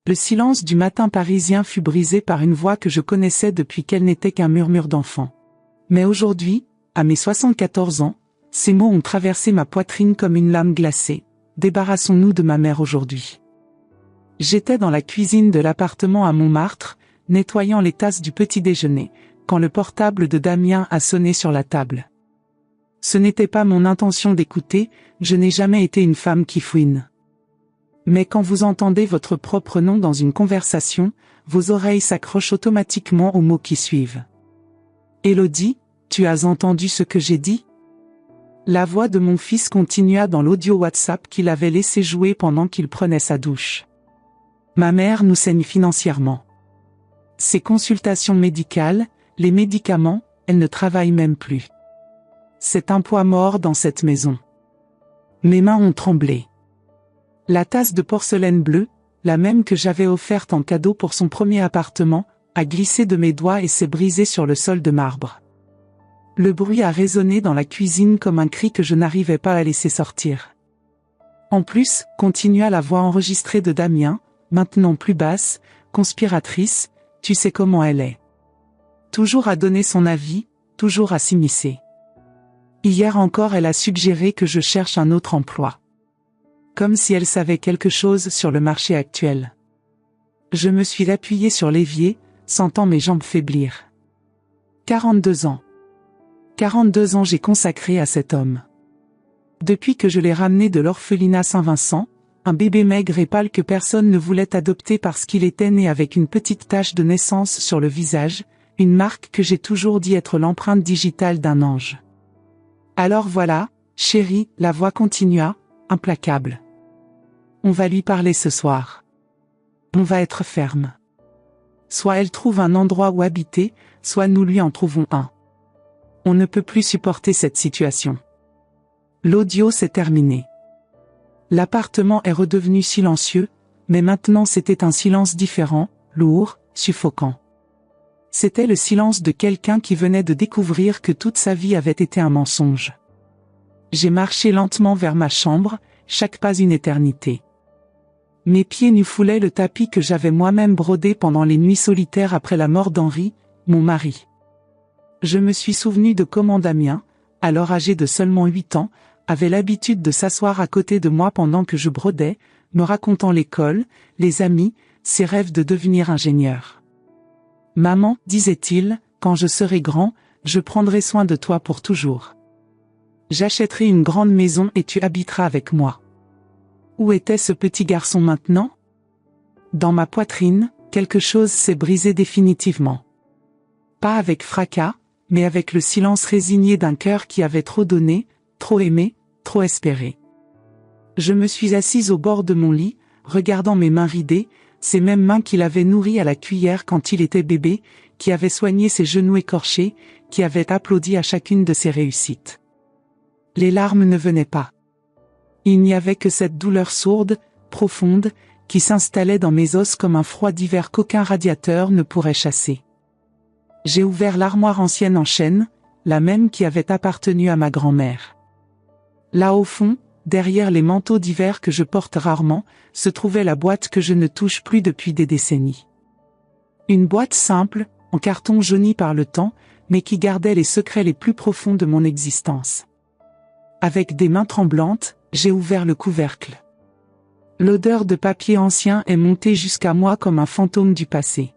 Le silence du matin parisien fut brisé par une voix que je connaissais depuis qu'elle n'était qu'un murmure d'enfant. Mais aujourd'hui, à mes 74 ans, ces mots ont traversé ma poitrine comme une lame glacée. Débarrassons-nous de ma mère aujourd'hui. J'étais dans la cuisine de l'appartement à Montmartre, nettoyant les tasses du petit déjeuner, quand le portable de Damien a sonné sur la table. Ce n'était pas mon intention d'écouter, je n'ai jamais été une femme qui fouine. Mais quand vous entendez votre propre nom dans une conversation, vos oreilles s'accrochent automatiquement aux mots qui suivent. « Élodie, tu as entendu ce que j'ai dit ?» La voix de mon fils continua dans l'audio WhatsApp qu'il avait laissé jouer pendant qu'il prenait sa douche. Ma mère nous saigne financièrement. Ses consultations médicales, les médicaments, elle ne travaille même plus. C'est un poids mort dans cette maison. Mes mains ont tremblé. La tasse de porcelaine bleue, la même que j'avais offerte en cadeau pour son premier appartement, a glissé de mes doigts et s'est brisée sur le sol de marbre. Le bruit a résonné dans la cuisine comme un cri que je n'arrivais pas à laisser sortir. En plus, continua la voix enregistrée de Damien, maintenant plus basse, conspiratrice, tu sais comment elle est. Toujours à donner son avis, toujours à s'immiscer. Hier encore elle a suggéré que je cherche un autre emploi. Comme si elle savait quelque chose sur le marché actuel. Je me suis appuyé sur l'évier, sentant mes jambes faiblir. 42 ans. 42 ans j'ai consacré à cet homme. Depuis que je l'ai ramené de l'orphelinat Saint-Vincent, un bébé maigre et pâle que personne ne voulait adopter parce qu'il était né avec une petite tache de naissance sur le visage, une marque que j'ai toujours dit être l'empreinte digitale d'un ange. Alors voilà, chérie, la voix continua, implacable. On va lui parler ce soir. On va être ferme. Soit elle trouve un endroit où habiter, soit nous lui en trouvons un. On ne peut plus supporter cette situation. L'audio s'est terminé. L'appartement est redevenu silencieux, mais maintenant c'était un silence différent, lourd, suffocant. C'était le silence de quelqu'un qui venait de découvrir que toute sa vie avait été un mensonge. J'ai marché lentement vers ma chambre, chaque pas une éternité. Mes pieds nus foulaient le tapis que j'avais moi-même brodé pendant les nuits solitaires après la mort d'Henri, mon mari. Je me suis souvenu de comment Damien, alors âgé de seulement 8 ans, avait l'habitude de s'asseoir à côté de moi pendant que je brodais, me racontant l'école, les amis, ses rêves de devenir ingénieur. « Maman, disait-il, quand je serai grand, je prendrai soin de toi pour toujours. J'achèterai une grande maison et tu habiteras avec moi. » Où était ce petit garçon maintenant? Dans ma poitrine, quelque chose s'est brisé définitivement. Pas avec fracas, mais avec le silence résigné d'un cœur qui avait trop donné, trop aimé, trop espéré. Je me suis assise au bord de mon lit, regardant mes mains ridées, ces mêmes mains qu'il avait nourries à la cuillère quand il était bébé, qui avaient soigné ses genoux écorchés, qui avaient applaudi à chacune de ses réussites. Les larmes ne venaient pas. Il n'y avait que cette douleur sourde, profonde, qui s'installait dans mes os comme un froid d'hiver qu'aucun radiateur ne pourrait chasser. J'ai ouvert l'armoire ancienne en chêne, la même qui avait appartenu à ma grand-mère. Là au fond, derrière les manteaux d'hiver que je porte rarement, se trouvait la boîte que je ne touche plus depuis des décennies. Une boîte simple, en carton jauni par le temps, mais qui gardait les secrets les plus profonds de mon existence. Avec des mains tremblantes, j'ai ouvert le couvercle. L'odeur de papier ancien est montée jusqu'à moi comme un fantôme du passé.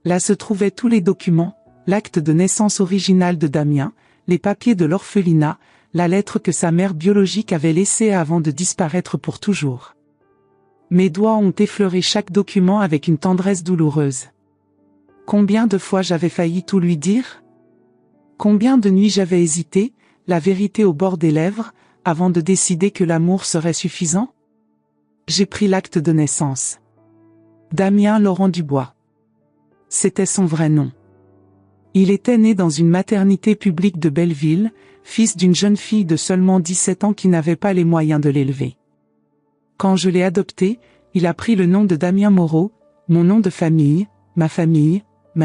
Là se trouvaient tous les documents, l'acte de naissance original de Damien, les papiers de l'orphelinat, la lettre que sa mère biologique avait laissée avant de disparaître pour toujours. Mes doigts ont effleuré chaque document avec une tendresse douloureuse. Combien de fois j'avais failli tout lui dire? Combien de nuits j'avais hésité, la vérité au bord des lèvres, avant de décider que l'amour serait suffisant? J'ai pris l'acte de naissance. Damien Laurent Dubois. C'était son vrai nom. Il était né dans une maternité publique de Belleville, fils d'une jeune fille de seulement 17 ans qui n'avait pas les moyens de l'élever. Quand je l'ai adopté, il a pris le nom de Damien Moreau, mon nom de famille, ma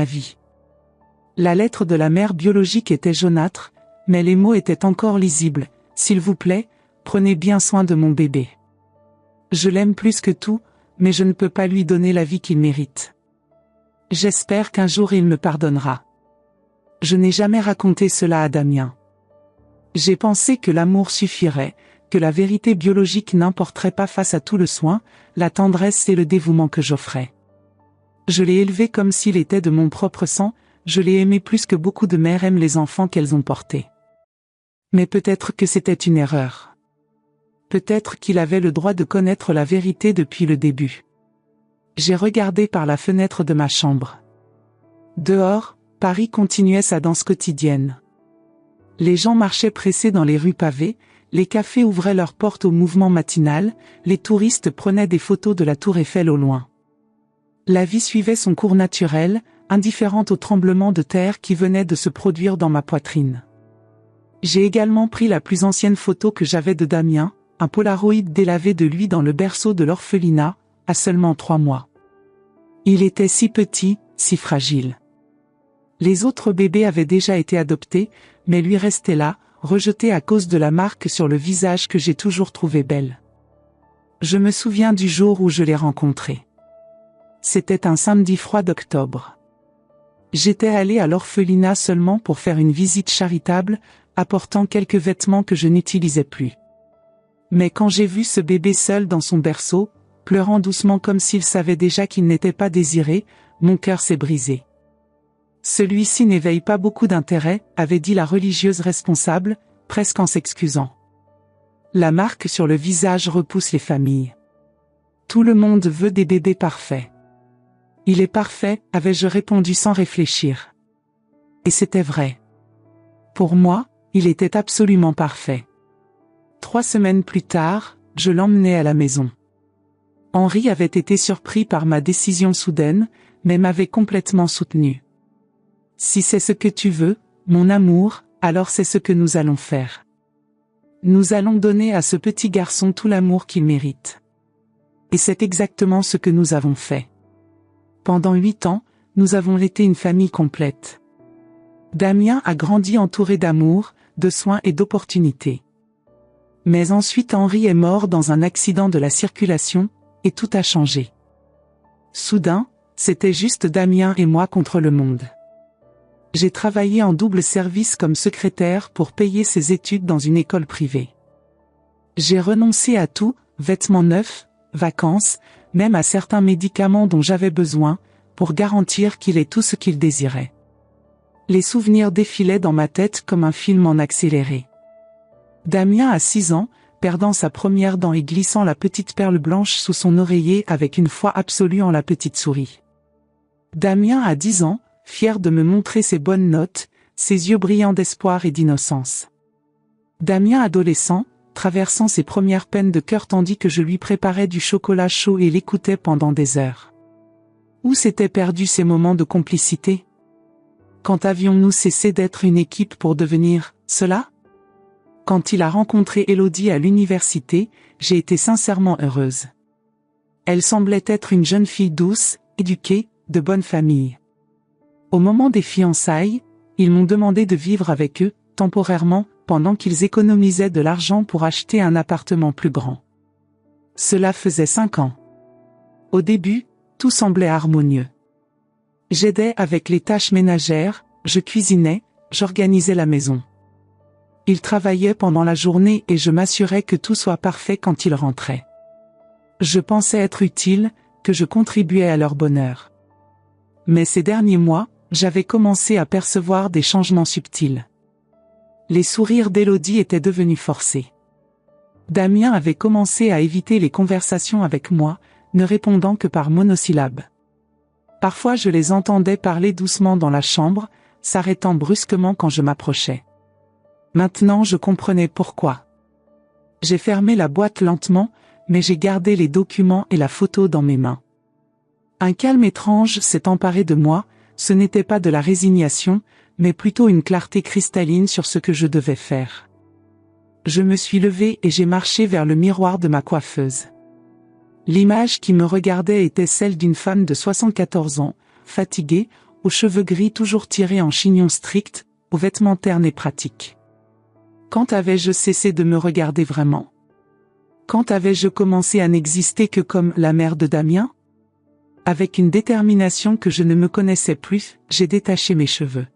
vie. La lettre de la mère biologique était jaunâtre, mais les mots étaient encore lisibles. S'il vous plaît, prenez bien soin de mon bébé. Je l'aime plus que tout, mais je ne peux pas lui donner la vie qu'il mérite. J'espère qu'un jour il me pardonnera. Je n'ai jamais raconté cela à Damien. J'ai pensé que l'amour suffirait, que la vérité biologique n'importerait pas face à tout le soin, la tendresse et le dévouement que j'offrais. Je l'ai élevé comme s'il était de mon propre sang, je l'ai aimé plus que beaucoup de mères aiment les enfants qu'elles ont portés. Mais peut-être que c'était une erreur. Peut-être qu'il avait le droit de connaître la vérité depuis le début. J'ai regardé par la fenêtre de ma chambre. Dehors, Paris continuait sa danse quotidienne. Les gens marchaient pressés dans les rues pavées, les cafés ouvraient leurs portes au mouvement matinal, les touristes prenaient des photos de la tour Eiffel au loin. La vie suivait son cours naturel, indifférente au tremblement de terre qui venait de se produire dans ma poitrine. J'ai également pris la plus ancienne photo que j'avais de Damien, un polaroid délavé de lui dans le berceau de l'orphelinat, à seulement 3 mois. Il était si petit, si fragile. Les autres bébés avaient déjà été adoptés, mais lui restait là, rejeté à cause de la marque sur le visage que j'ai toujours trouvé belle. Je me souviens du jour où je l'ai rencontré. C'était un samedi froid d'octobre. J'étais allé à l'orphelinat seulement pour faire une visite charitable, apportant quelques vêtements que je n'utilisais plus. Mais quand j'ai vu ce bébé seul dans son berceau, pleurant doucement comme s'il savait déjà qu'il n'était pas désiré, mon cœur s'est brisé. Celui-ci n'éveille pas beaucoup d'intérêt, avait dit la religieuse responsable, presque en s'excusant. La marque sur le visage repousse les familles. Tout le monde veut des bébés parfaits. Il est parfait, avais-je répondu sans réfléchir. Et c'était vrai. Pour moi, il était absolument parfait. 3 semaines plus tard, je l'emmenai à la maison. Henri avait été surpris par ma décision soudaine, mais m'avait complètement soutenu. Si c'est ce que tu veux, mon amour, alors c'est ce que nous allons faire. Nous allons donner à ce petit garçon tout l'amour qu'il mérite. Et c'est exactement ce que nous avons fait. Pendant 8 ans, nous avons été une famille complète. Damien a grandi entouré d'amour, de soins et d'opportunités. Mais ensuite Henri est mort dans un accident de la circulation, et tout a changé. Soudain, c'était juste Damien et moi contre le monde. J'ai travaillé en double service comme secrétaire pour payer ses études dans une école privée. J'ai renoncé à tout, vêtements neufs, vacances, même à certains médicaments dont j'avais besoin, pour garantir qu'il ait tout ce qu'il désirait. Les souvenirs défilaient dans ma tête comme un film en accéléré. Damien a 6 ans, perdant sa première dent et glissant la petite perle blanche sous son oreiller avec une foi absolue en la petite souris. Damien a 10 ans, fier de me montrer ses bonnes notes, ses yeux brillants d'espoir et d'innocence. Damien adolescent, traversant ses premières peines de cœur tandis que je lui préparais du chocolat chaud et l'écoutais pendant des heures. Où s'étaient perdus ces moments de complicité? Quand avions-nous cessé d'être une équipe pour devenir cela? Quand il a rencontré Élodie à l'université, j'ai été sincèrement heureuse. Elle semblait être une jeune fille douce, éduquée, de bonne famille. Au moment des fiançailles, ils m'ont demandé de vivre avec eux, temporairement, pendant qu'ils économisaient de l'argent pour acheter un appartement plus grand. Cela faisait 5 ans. Au début, tout semblait harmonieux. J'aidais avec les tâches ménagères, je cuisinais, j'organisais la maison. Ils travaillaient pendant la journée et je m'assurais que tout soit parfait quand ils rentraient. Je pensais être utile, que je contribuais à leur bonheur. Mais ces derniers mois, j'avais commencé à percevoir des changements subtils. Les sourires d'Élodie étaient devenus forcés. Damien avait commencé à éviter les conversations avec moi, ne répondant que par monosyllabes. Parfois je les entendais parler doucement dans la chambre, s'arrêtant brusquement quand je m'approchais. Maintenant je comprenais pourquoi. J'ai fermé la boîte lentement, mais j'ai gardé les documents et la photo dans mes mains. Un calme étrange s'est emparé de moi, ce n'était pas de la résignation, mais plutôt une clarté cristalline sur ce que je devais faire. Je me suis levée et j'ai marché vers le miroir de ma coiffeuse. L'image qui me regardait était celle d'une femme de 74 ans, fatiguée, aux cheveux gris toujours tirés en chignon strict, aux vêtements ternes et pratiques. Quand avais-je cessé de me regarder vraiment? Quand avais-je commencé à n'exister que comme la mère de Damien? Avec une détermination que je ne me connaissais plus, j'ai détaché mes cheveux.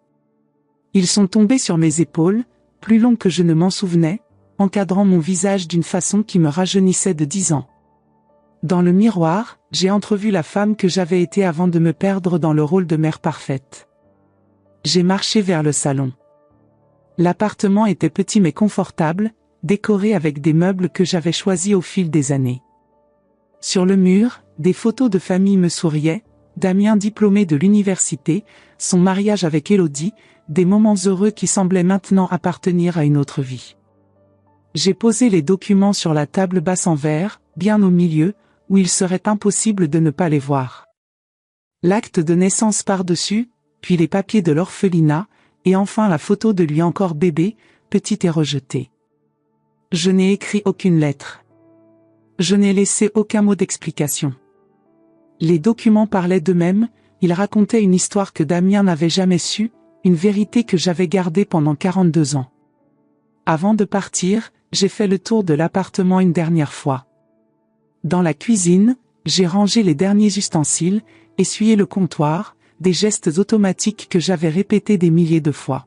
Ils sont tombés sur mes épaules, plus longs que je ne m'en souvenais, encadrant mon visage d'une façon qui me rajeunissait de 10 ans. Dans le miroir, j'ai entrevu la femme que j'avais été avant de me perdre dans le rôle de mère parfaite. J'ai marché vers le salon. L'appartement était petit mais confortable, décoré avec des meubles que j'avais choisis au fil des années. Sur le mur, des photos de famille me souriaient, Damien diplômé de l'université, son mariage avec Élodie, des moments heureux qui semblaient maintenant appartenir à une autre vie. J'ai posé les documents sur la table basse en verre, bien au milieu, où il serait impossible de ne pas les voir. L'acte de naissance par-dessus, puis les papiers de l'orphelinat, et enfin la photo de lui encore bébé, petit et rejeté. Je n'ai écrit aucune lettre. Je n'ai laissé aucun mot d'explication. Les documents parlaient d'eux-mêmes, ils racontaient une histoire que Damien n'avait jamais su, une vérité que j'avais gardée pendant 42 ans. Avant de partir, j'ai fait le tour de l'appartement une dernière fois. Dans la cuisine, j'ai rangé les derniers ustensiles, essuyé le comptoir, des gestes automatiques que j'avais répétés des milliers de fois.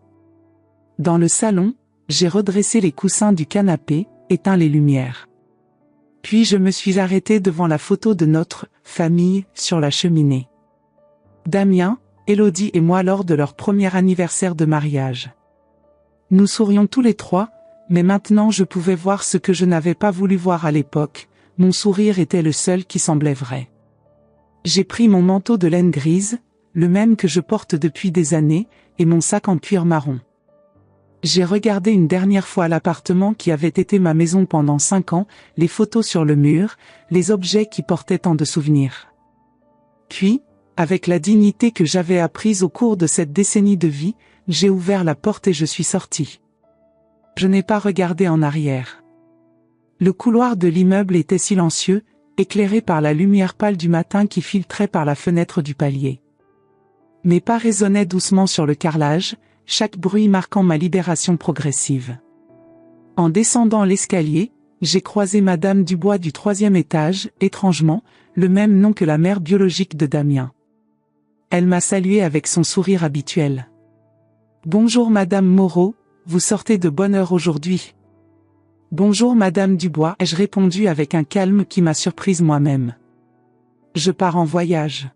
Dans le salon, j'ai redressé les coussins du canapé, éteint les lumières. Puis je me suis arrêté devant la photo de notre famille sur la cheminée. Damien, Élodie et moi lors de leur premier anniversaire de mariage. Nous sourions tous les trois, mais maintenant je pouvais voir ce que je n'avais pas voulu voir à l'époque, mon sourire était le seul qui semblait vrai. J'ai pris mon manteau de laine grise, le même que je porte depuis des années, et mon sac en cuir marron. J'ai regardé une dernière fois l'appartement qui avait été ma maison pendant 5 ans, les photos sur le mur, les objets qui portaient tant de souvenirs. Puis, avec la dignité que j'avais apprise au cours de cette décennie de vie, j'ai ouvert la porte et je suis sorti. Je n'ai pas regardé en arrière. Le couloir de l'immeuble était silencieux, éclairé par la lumière pâle du matin qui filtrait par la fenêtre du palier. Mes pas résonnaient doucement sur le carrelage, chaque bruit marquant ma libération progressive. En descendant l'escalier, j'ai croisé Madame Dubois du 3e étage, étrangement, le même nom que la mère biologique de Damien. Elle m'a salué avec son sourire habituel. « Bonjour Madame Moreau, vous sortez de bonne heure aujourd'hui. »« Bonjour Madame Dubois » ai-je répondu avec un calme qui m'a surprise moi-même. « Je pars en voyage. »«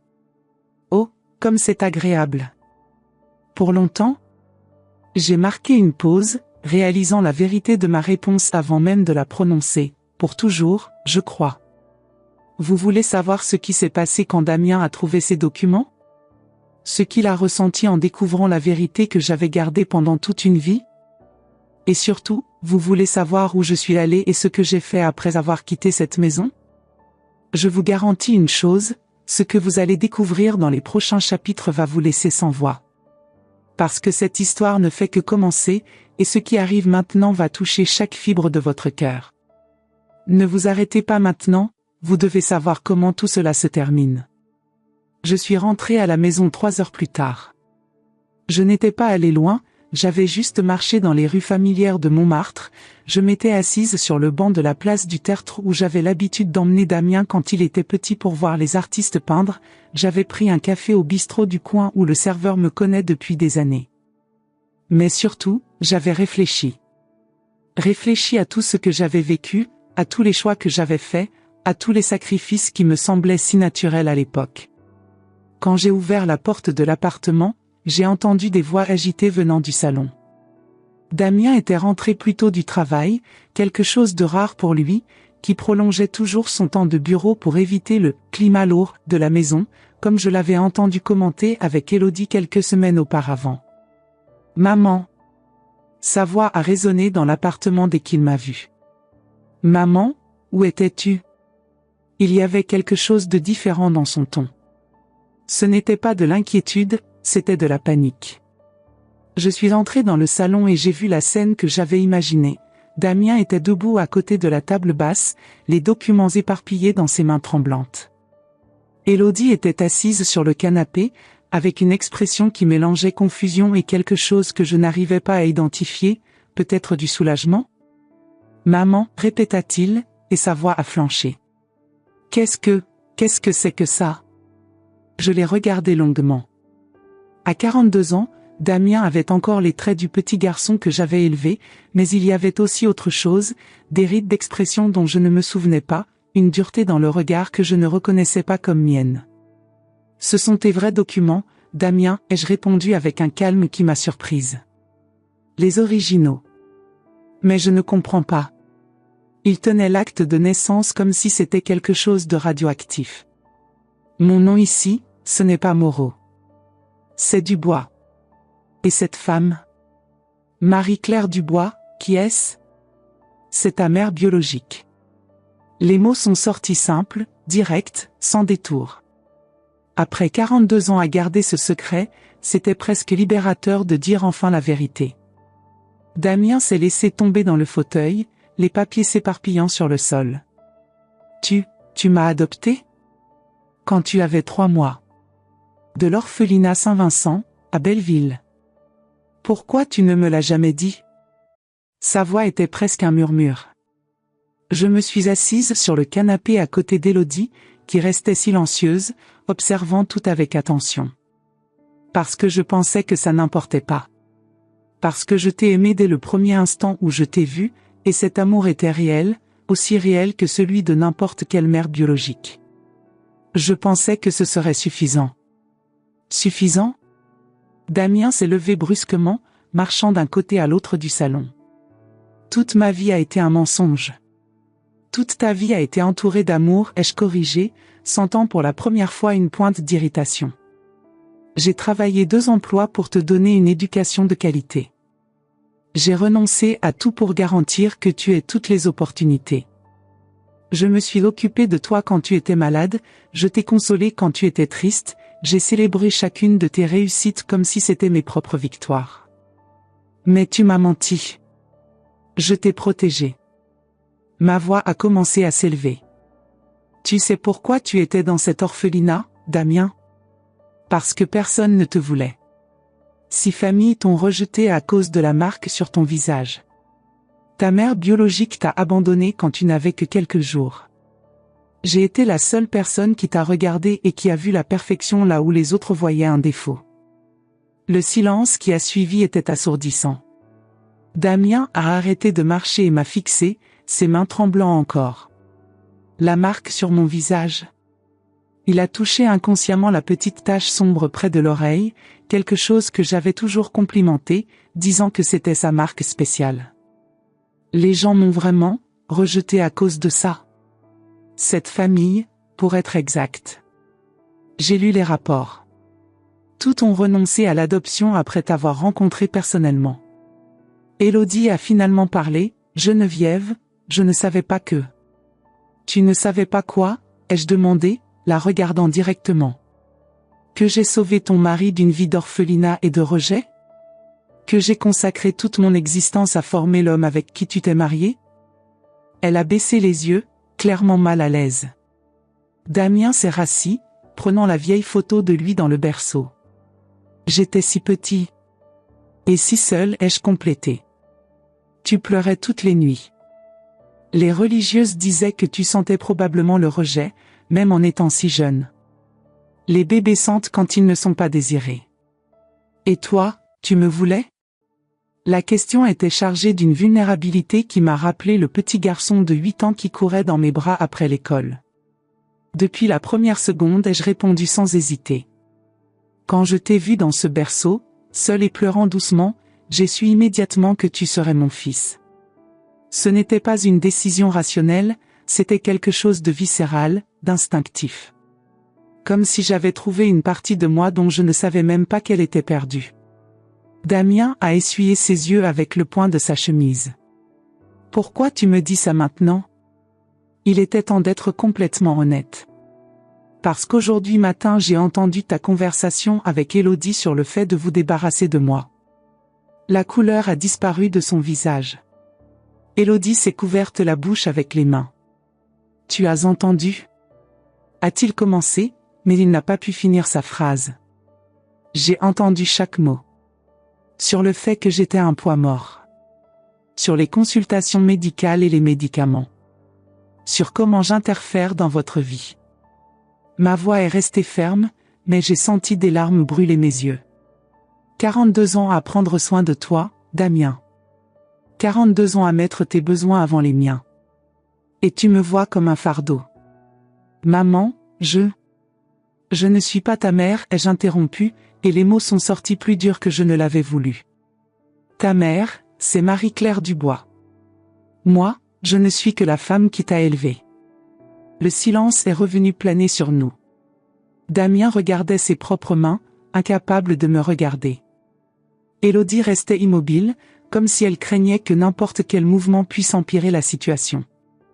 Oh, comme c'est agréable. »« Pour longtemps ?» J'ai marqué une pause, réalisant la vérité de ma réponse avant même de la prononcer. « Pour toujours, je crois. » Vous voulez savoir ce qui s'est passé quand Damien a trouvé ces documents? Ce qu'il a ressenti en découvrant la vérité que j'avais gardée pendant toute une vie? Et surtout, vous voulez savoir où je suis allé et ce que j'ai fait après avoir quitté cette maison? Je vous garantis une chose, ce que vous allez découvrir dans les prochains chapitres va vous laisser sans voix. Parce que cette histoire ne fait que commencer, et ce qui arrive maintenant va toucher chaque fibre de votre cœur. Ne vous arrêtez pas maintenant, vous devez savoir comment tout cela se termine. Je suis rentré à la maison 3 heures plus tard. Je n'étais pas allé loin, j'avais juste marché dans les rues familières de Montmartre, je m'étais assise sur le banc de la place du Tertre où j'avais l'habitude d'emmener Damien quand il était petit pour voir les artistes peindre, j'avais pris un café au bistrot du coin où le serveur me connaît depuis des années. Mais surtout, j'avais réfléchi. Réfléchi à tout ce que j'avais vécu, à tous les choix que j'avais faits, à tous les sacrifices qui me semblaient si naturels à l'époque. Quand j'ai ouvert la porte de l'appartement, j'ai entendu des voix agitées venant du salon. Damien était rentré plus tôt du travail, quelque chose de rare pour lui, qui prolongeait toujours son temps de bureau pour éviter le « climat lourd » de la maison, comme je l'avais entendu commenter avec Élodie quelques semaines auparavant. « Maman !» Sa voix a résonné dans l'appartement dès qu'il m'a vu. « Maman, où étais-tu » Il y avait quelque chose de différent dans son ton. Ce n'était pas de l'inquiétude, c'était de la panique. Je suis entré dans le salon et j'ai vu la scène que j'avais imaginée. Damien était debout à côté de la table basse, les documents éparpillés dans ses mains tremblantes. Élodie était assise sur le canapé, avec une expression qui mélangeait confusion et quelque chose que je n'arrivais pas à identifier, peut-être du soulagement? « Maman » répéta-t-il, et sa voix a flanché. Qu'est-ce que c'est que ça? Je l'ai regardé longuement. À 42 ans, Damien avait encore les traits du petit garçon que j'avais élevé, mais il y avait aussi autre chose, des rides d'expression dont je ne me souvenais pas, une dureté dans le regard que je ne reconnaissais pas comme mienne. Ce sont tes vrais documents, Damien, ai-je répondu avec un calme qui m'a surprise. Les originaux. Mais je ne comprends pas. Il tenait l'acte de naissance comme si c'était quelque chose de radioactif. Mon nom ici, ce n'est pas Moreau. C'est Dubois. Et cette femme? Marie-Claire Dubois, qui est-ce? C'est ta mère biologique. Les mots sont sortis simples, directs, sans détour. Après 42 ans à garder ce secret, c'était presque libérateur de dire enfin la vérité. Damien s'est laissé tomber dans le fauteuil, les papiers s'éparpillant sur le sol. Tu m'as adopté? Quand tu avais 3 mois. De l'orphelinat Saint-Vincent, à Belleville. Pourquoi tu ne me l'as jamais dit? Sa voix était presque un murmure. Je me suis assise sur le canapé à côté d'Élodie, qui restait silencieuse, observant tout avec attention. Parce que je pensais que ça n'importait pas. Parce que je t'ai aimé dès le premier instant où je t'ai vu, et cet amour était réel, aussi réel que celui de n'importe quelle mère biologique. Je pensais que ce serait suffisant. Suffisant? Damien s'est levé brusquement, marchant d'un côté à l'autre du salon. Toute ma vie a été un mensonge. Toute ta vie a été entourée d'amour, ai-je corrigé, sentant pour la première fois une pointe d'irritation. J'ai travaillé 2 emplois pour te donner une éducation de qualité. J'ai renoncé à tout pour garantir que tu aies toutes les opportunités. Je me suis occupé de toi quand tu étais malade, je t'ai consolé quand tu étais triste, j'ai célébré chacune de tes réussites comme si c'était mes propres victoires. Mais tu m'as menti. Je t'ai protégé. Ma voix a commencé à s'élever. Tu sais pourquoi tu étais dans cet orphelinat, Damien? Parce que personne ne te voulait. 6 familles t'ont rejeté à cause de la marque sur ton visage. Ta mère biologique t'a abandonné quand tu n'avais que quelques jours. J'ai été la seule personne qui t'a regardé et qui a vu la perfection là où les autres voyaient un défaut. Le silence qui a suivi était assourdissant. Damien a arrêté de marcher et m'a fixé, ses mains tremblant encore. La marque sur mon visage. Il a touché inconsciemment la petite tache sombre près de l'oreille, quelque chose que j'avais toujours complimenté, disant que c'était sa marque spéciale. Les gens m'ont vraiment rejeté à cause de ça. Cette famille, pour être exact. J'ai lu les rapports. Tous ont renoncé à l'adoption après t'avoir rencontré personnellement. Élodie a finalement parlé, Geneviève, je ne savais pas que. Tu ne savais pas quoi, ai-je demandé, la regardant directement. Que j'ai sauvé ton mari d'une vie d'orphelinat et de rejet? Que j'ai consacré toute mon existence à former l'homme avec qui tu t'es marié? Elle a baissé les yeux, clairement mal à l'aise. Damien s'est rassis, prenant la vieille photo de lui dans le berceau. J'étais si petit. Et si seul, ai-je complété. Tu pleurais toutes les nuits. Les religieuses disaient que tu sentais probablement le rejet, même en étant si jeune. Les bébés sentent quand ils ne sont pas désirés. Et toi, tu me voulais? La question était chargée d'une vulnérabilité qui m'a rappelé le petit garçon de 8 ans qui courait dans mes bras après l'école. Depuis la première seconde, ai-je répondu sans hésiter. Quand je t'ai vu dans ce berceau, seul et pleurant doucement, j'ai su immédiatement que tu serais mon fils. Ce n'était pas une décision rationnelle, c'était quelque chose de viscéral, d'instinctif. Comme si j'avais trouvé une partie de moi dont je ne savais même pas qu'elle était perdue. Damien a essuyé ses yeux avec le poing de sa chemise. Pourquoi tu me dis ça maintenant? Il était temps d'être complètement honnête. Parce qu'aujourd'hui matin j'ai entendu ta conversation avec Élodie sur le fait de vous débarrasser de moi. La couleur a disparu de son visage. Élodie s'est couverte la bouche avec les mains. Tu as entendu? A-t-il commencé, mais il n'a pas pu finir sa phrase. J'ai entendu chaque mot. Sur le fait que j'étais un poids mort. Sur les consultations médicales et les médicaments. sur comment j'interfère dans votre vie. Ma voix est restée ferme, mais j'ai senti des larmes brûler mes yeux. 42 ans à prendre soin de toi, Damien. 42 ans à mettre tes besoins avant les miens. Et tu me vois comme un fardeau. Maman, je ne suis pas ta mère, ai-je interrompu, et les mots sont sortis plus durs que je ne l'avais voulu. Ta mère, c'est Marie-Claire Dubois. Moi, je ne suis que la femme qui t'a élevée. Le silence est revenu planer sur nous. Damien regardait ses propres mains, incapable de me regarder. Élodie restait immobile, comme si elle craignait que n'importe quel mouvement puisse empirer la situation.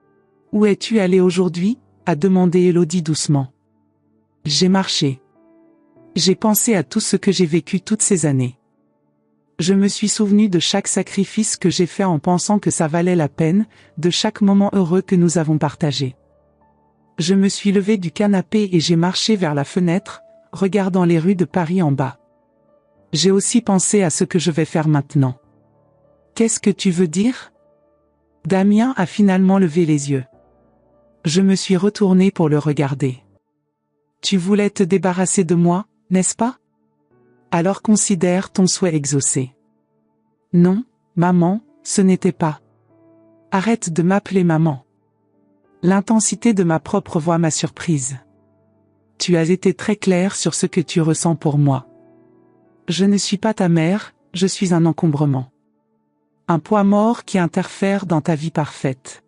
« Où es-tu allé aujourd'hui ?» a demandé Élodie doucement. « J'ai marché. J'ai pensé à tout ce que j'ai vécu toutes ces années. Je me suis souvenu de chaque sacrifice que j'ai fait en pensant que ça valait la peine, de chaque moment heureux que nous avons partagé. Je me suis levé du canapé et j'ai marché vers la fenêtre, regardant les rues de Paris en bas. J'ai aussi pensé à ce que je vais faire maintenant. Qu'est-ce que tu veux dire ? Damien a finalement levé les yeux. Je me suis retourné pour le regarder. Tu voulais te débarrasser de moi, n'est-ce pas ? Alors considère ton souhait exaucé. Non, maman, ce n'était pas. Arrête de m'appeler maman. L'intensité de ma propre voix m'a surprise. Tu as été très clair sur ce que tu ressens pour moi. Je ne suis pas ta mère, je suis un encombrement. Un poids mort qui interfère dans ta vie parfaite.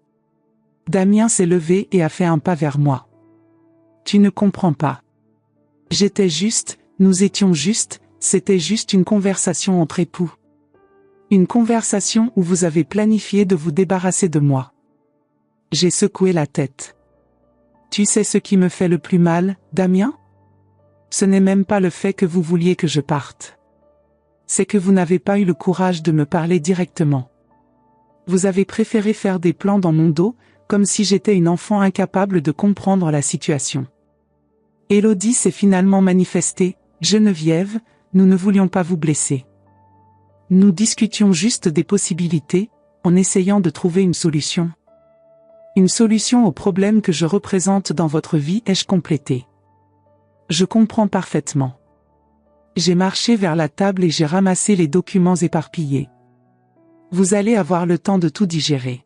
Damien s'est levé et a fait un pas vers moi. Tu ne comprends pas. J'étais juste, nous étions justes, c'était juste une conversation entre époux. Une conversation où vous avez planifié de vous débarrasser de moi. J'ai secoué la tête. Tu sais ce qui me fait le plus mal, Damien ? Ce n'est même pas le fait que vous vouliez que je parte. C'est que vous n'avez pas eu le courage de me parler directement. Vous avez préféré faire des plans dans mon dos, comme si j'étais une enfant incapable de comprendre la situation. Élodie s'est finalement manifestée. Geneviève, nous ne voulions pas vous blesser. Nous discutions juste des possibilités, en essayant de trouver une solution. Une solution au problème que je représente dans votre vie, ai-je complété. Je comprends parfaitement. J'ai marché vers la table et j'ai ramassé les documents éparpillés. Vous allez avoir le temps de tout digérer.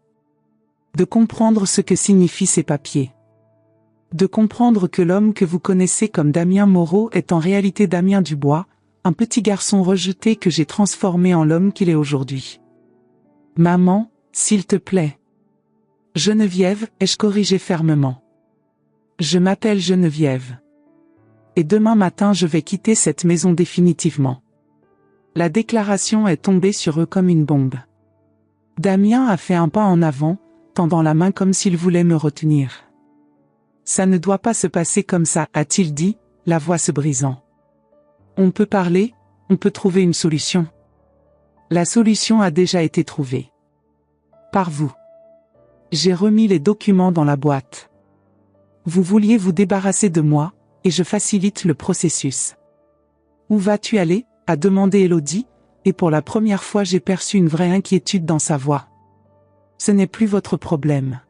De comprendre ce que signifient ces papiers. De comprendre que l'homme que vous connaissez comme Damien Moreau est en réalité Damien Dubois, un petit garçon rejeté que j'ai transformé en l'homme qu'il est aujourd'hui. Maman, s'il te plaît. Geneviève, ai-je corrigé fermement. Je m'appelle Geneviève. Et demain matin je vais quitter cette maison définitivement. La déclaration est tombée sur eux comme une bombe. Damien a fait un pas en avant, tendant la main comme s'il voulait me retenir. Ça ne doit pas se passer comme ça, a-t-il dit, la voix se brisant. On peut parler, on peut trouver une solution. La solution a déjà été trouvée. Par vous. J'ai remis les documents dans la boîte. Vous vouliez vous débarrasser de moi, et je facilite le processus. Où vas-tu aller ? A demandé Élodie, et pour la première fois j'ai perçu une vraie inquiétude dans sa voix. Ce n'est plus votre problème.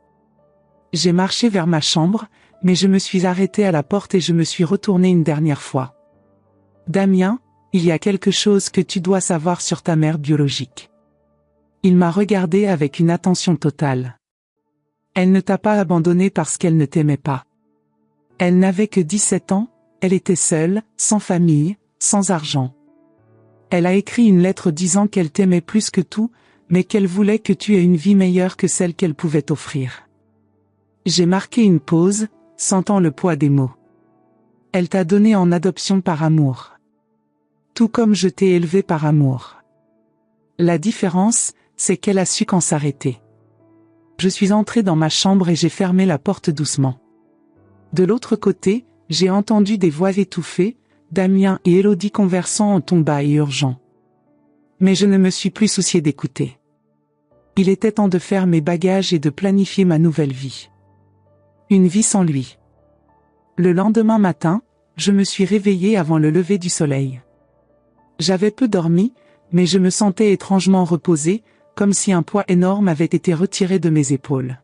J'ai marché vers ma chambre, mais je me suis arrêté à la porte et je me suis retourné une dernière fois. Damien, il y a quelque chose que tu dois savoir sur ta mère biologique. Il m'a regardé avec une attention totale. Elle ne t'a pas abandonné parce qu'elle ne t'aimait pas. Elle n'avait que 17 ans, elle était seule, sans famille, sans argent. Elle a écrit une lettre disant qu'elle t'aimait plus que tout, mais qu'elle voulait que tu aies une vie meilleure que celle qu'elle pouvait t'offrir. J'ai marqué une pause, sentant le poids des mots. Elle t'a donné en adoption par amour. Tout comme je t'ai élevé par amour. La différence, c'est qu'elle a su quand s'arrêter. Je suis entré dans ma chambre et j'ai fermé la porte doucement. De l'autre côté, j'ai entendu des voix étouffées, Damien et Élodie conversant en ton bas et urgent. Mais je ne me suis plus soucié d'écouter. Il était temps de faire mes bagages et de planifier ma nouvelle vie. Une vie sans lui. Le lendemain matin, je me suis réveillé avant le lever du soleil. J'avais peu dormi, mais je me sentais étrangement reposé, comme si un poids énorme avait été retiré de mes épaules.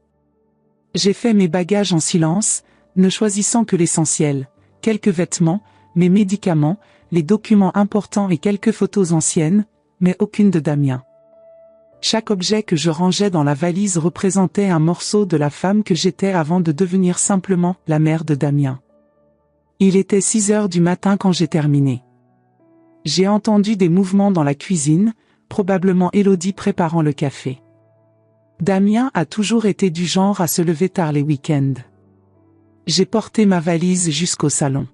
J'ai fait mes bagages en silence, ne choisissant que l'essentiel, quelques vêtements, mes médicaments, les documents importants et quelques photos anciennes, mais aucune de Damien. Chaque objet que je rangeais dans la valise représentait un morceau de la femme que j'étais avant de devenir simplement la mère de Damien. Il était 6 heures du matin quand j'ai terminé. J'ai entendu des mouvements dans la cuisine, probablement Élodie préparant le café. Damien a toujours été du genre à se lever tard les week-ends. J'ai porté ma valise jusqu'au salon.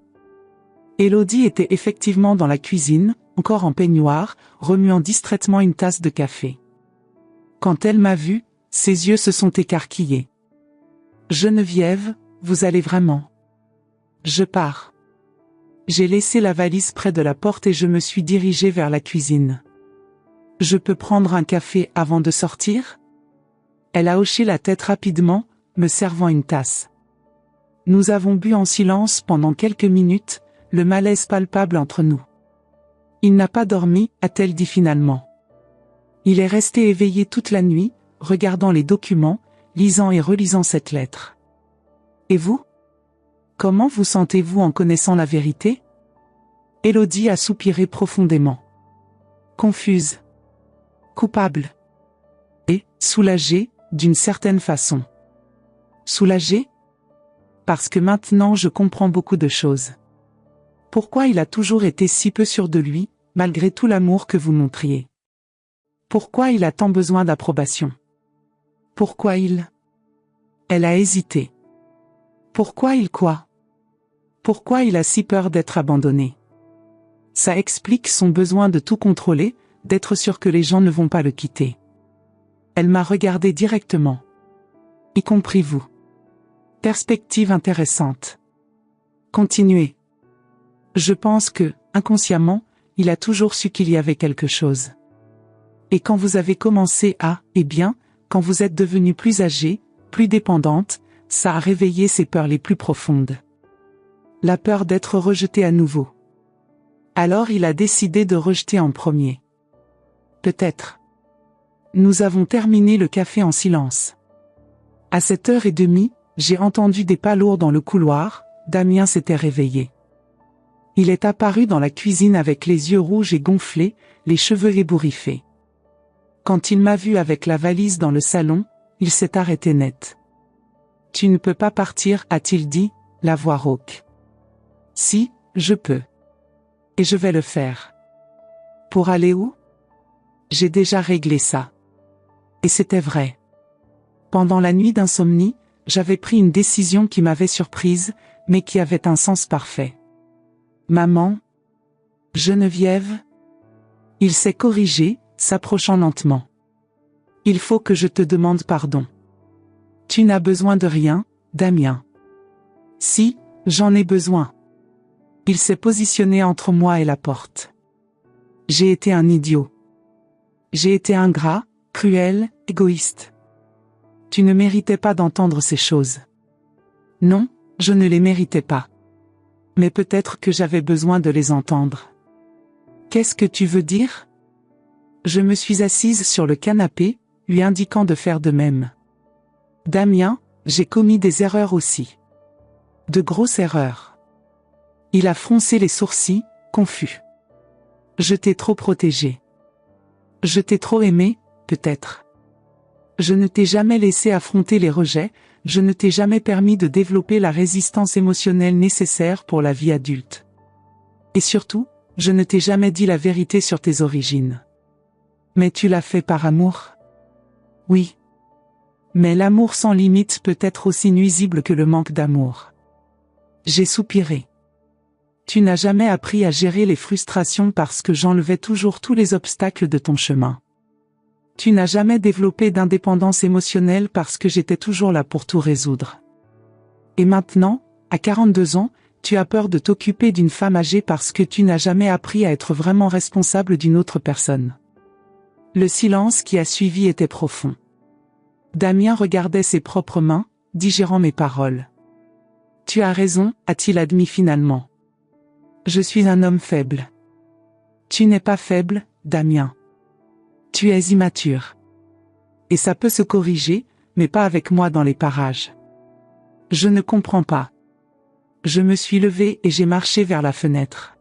Élodie était effectivement dans la cuisine, encore en peignoir, remuant distraitement une tasse de café. Quand elle m'a vu, ses yeux se sont écarquillés. « Geneviève, vous allez vraiment ? » « Je pars. » J'ai laissé la valise près de la porte et je me suis dirigé vers la cuisine. « Je peux prendre un café avant de sortir ? » Elle a hoché la tête rapidement, me servant une tasse. Nous avons bu en silence pendant quelques minutes, le malaise palpable entre nous. « Il n'a pas dormi », a-t-elle dit finalement. Il est resté éveillé toute la nuit, regardant les documents, lisant et relisant cette lettre. Et vous ? Comment vous sentez-vous en connaissant la vérité ? Élodie a soupiré profondément. Confuse. Coupable. Et soulagée, d'une certaine façon. Soulagée ? Parce que maintenant je comprends beaucoup de choses. Pourquoi il a toujours été si peu sûr de lui, malgré tout l'amour que vous montriez ? Pourquoi il a tant besoin d'approbation ? Pourquoi il... Elle a hésité. Pourquoi il quoi ? Pourquoi il a si peur d'être abandonné ? Ça explique son besoin de tout contrôler, d'être sûr que les gens ne vont pas le quitter. Elle m'a regardé directement. Y compris vous. Perspective intéressante. Continuez. Je pense que, inconsciemment, il a toujours su qu'il y avait quelque chose. Et quand vous avez commencé à, eh bien, quand vous êtes devenue plus âgée, plus dépendante, ça a réveillé ses peurs les plus profondes. La peur d'être rejetée à nouveau. Alors il a décidé de rejeter en premier. Peut-être. Nous avons terminé le café en silence. À 7h30, j'ai entendu des pas lourds dans le couloir, Damien s'était réveillé. Il est apparu dans la cuisine avec les yeux rouges et gonflés, les cheveux ébouriffés. Quand il m'a vu avec la valise dans le salon, il s'est arrêté net. « Tu ne peux pas partir » a-t-il dit, la voix rauque. « Si, je peux. Et je vais le faire. » « Pour aller où ? » ? J'ai déjà réglé ça. Et c'était vrai. Pendant la nuit d'insomnie, j'avais pris une décision qui m'avait surprise, mais qui avait un sens parfait. Maman ? Geneviève ? Il s'est corrigé, s'approchant lentement. Il faut que je te demande pardon. Tu n'as besoin de rien, Damien. Si, j'en ai besoin. Il s'est positionné entre moi et la porte. J'ai été un idiot. J'ai été ingrat, cruel, égoïste. Tu ne méritais pas d'entendre ces choses. Non, je ne les méritais pas. Mais peut-être que j'avais besoin de les entendre. Qu'est-ce que tu veux dire ? Je me suis assise sur le canapé, lui indiquant de faire de même. Damien, j'ai commis des erreurs aussi. De grosses erreurs. Il a froncé les sourcils, confus. Je t'ai trop protégé. Je t'ai trop aimé, peut-être. Je ne t'ai jamais laissé affronter les rejets, je ne t'ai jamais permis de développer la résistance émotionnelle nécessaire pour la vie adulte. Et surtout, je ne t'ai jamais dit la vérité sur tes origines. Mais tu l'as fait par amour ? Oui. Mais l'amour sans limite peut être aussi nuisible que le manque d'amour. J'ai soupiré. Tu n'as jamais appris à gérer les frustrations parce que j'enlevais toujours tous les obstacles de ton chemin. Tu n'as jamais développé d'indépendance émotionnelle parce que j'étais toujours là pour tout résoudre. Et maintenant, à 42 ans, tu as peur de t'occuper d'une femme âgée parce que tu n'as jamais appris à être vraiment responsable d'une autre personne. Le silence qui a suivi était profond. Damien regardait ses propres mains, digérant mes paroles. « Tu as raison », a-t-il admis finalement. Je suis un homme faible. Tu n'es pas faible, Damien. Tu es immature. Et ça peut se corriger, mais pas avec moi dans les parages. Je ne comprends pas. Je me suis levée et j'ai marché vers la fenêtre.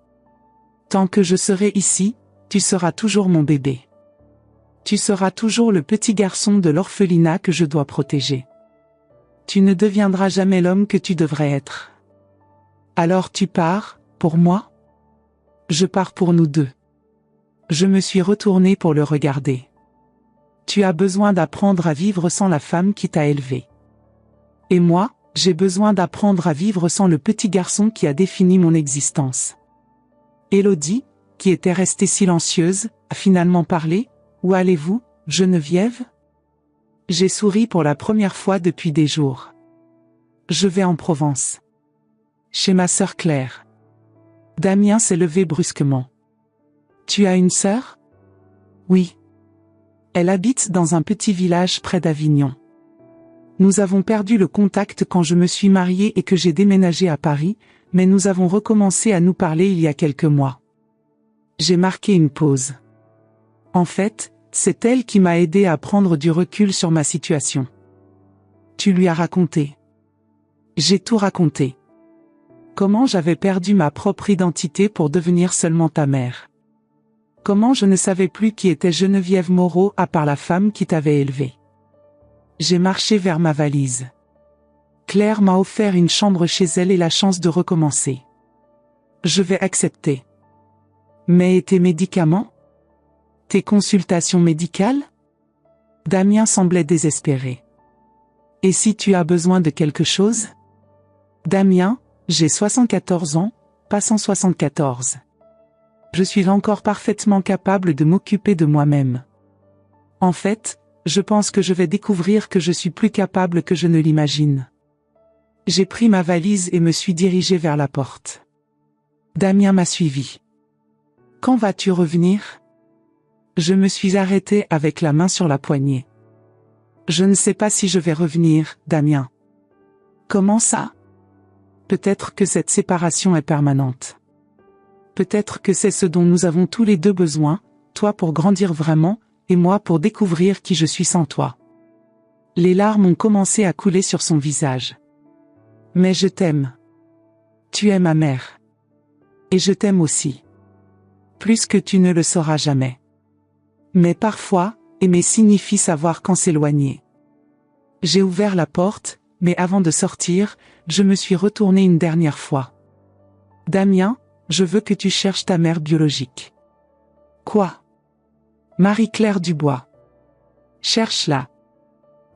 Tant que je serai ici, tu seras toujours mon bébé. Tu seras toujours le petit garçon de l'orphelinat que je dois protéger. Tu ne deviendras jamais l'homme que tu devrais être. Alors tu pars, pour moi? Je pars pour nous deux. Je me suis retournée pour le regarder. Tu as besoin d'apprendre à vivre sans la femme qui t'a élevé. Et moi, j'ai besoin d'apprendre à vivre sans le petit garçon qui a défini mon existence. Élodie, qui était restée silencieuse, a finalement parlé. Où allez-vous, Geneviève? J'ai souri pour la première fois depuis des jours. Je vais en Provence. Chez ma sœur Claire. Damien s'est levé brusquement. Tu as une sœur? Oui. Elle habite dans un petit village près d'Avignon. Nous avons perdu le contact quand je me suis mariée et que j'ai déménagé à Paris, mais nous avons recommencé à nous parler il y a quelques mois. J'ai marqué une pause. En fait, c'est elle qui m'a aidé à prendre du recul sur ma situation. Tu lui as raconté. J'ai tout raconté. Comment j'avais perdu ma propre identité pour devenir seulement ta mère. Comment je ne savais plus qui était Geneviève Moreau à part la femme qui t'avait élevée. J'ai marché vers ma valise. Claire m'a offert une chambre chez elle et la chance de recommencer. Je vais accepter. Mais et tes médicaments? Tes consultations médicales? Damien semblait désespéré. Et si tu as besoin de quelque chose? Damien, j'ai 74 ans, pas 174. Je suis encore parfaitement capable de m'occuper de moi-même. En fait, je pense que je vais découvrir que je suis plus capable que je ne l'imagine. J'ai pris ma valise et me suis dirigé vers la porte. Damien m'a suivi. Quand vas-tu revenir? Je me suis arrêtée avec la main sur la poignée. Je ne sais pas si je vais revenir, Damien. Comment ça? Peut-être que cette séparation est permanente. Peut-être que c'est ce dont nous avons tous les deux besoin, toi pour grandir vraiment, et moi pour découvrir qui je suis sans toi. Les larmes ont commencé à couler sur son visage. Mais je t'aime. Tu es ma mère. Et je t'aime aussi. Plus que tu ne le sauras jamais. Mais parfois, aimer signifie savoir quand s'éloigner. J'ai ouvert la porte, mais avant de sortir, je me suis retournée une dernière fois. Damien, je veux que tu cherches ta mère biologique. Quoi? Marie-Claire Dubois. Cherche-la.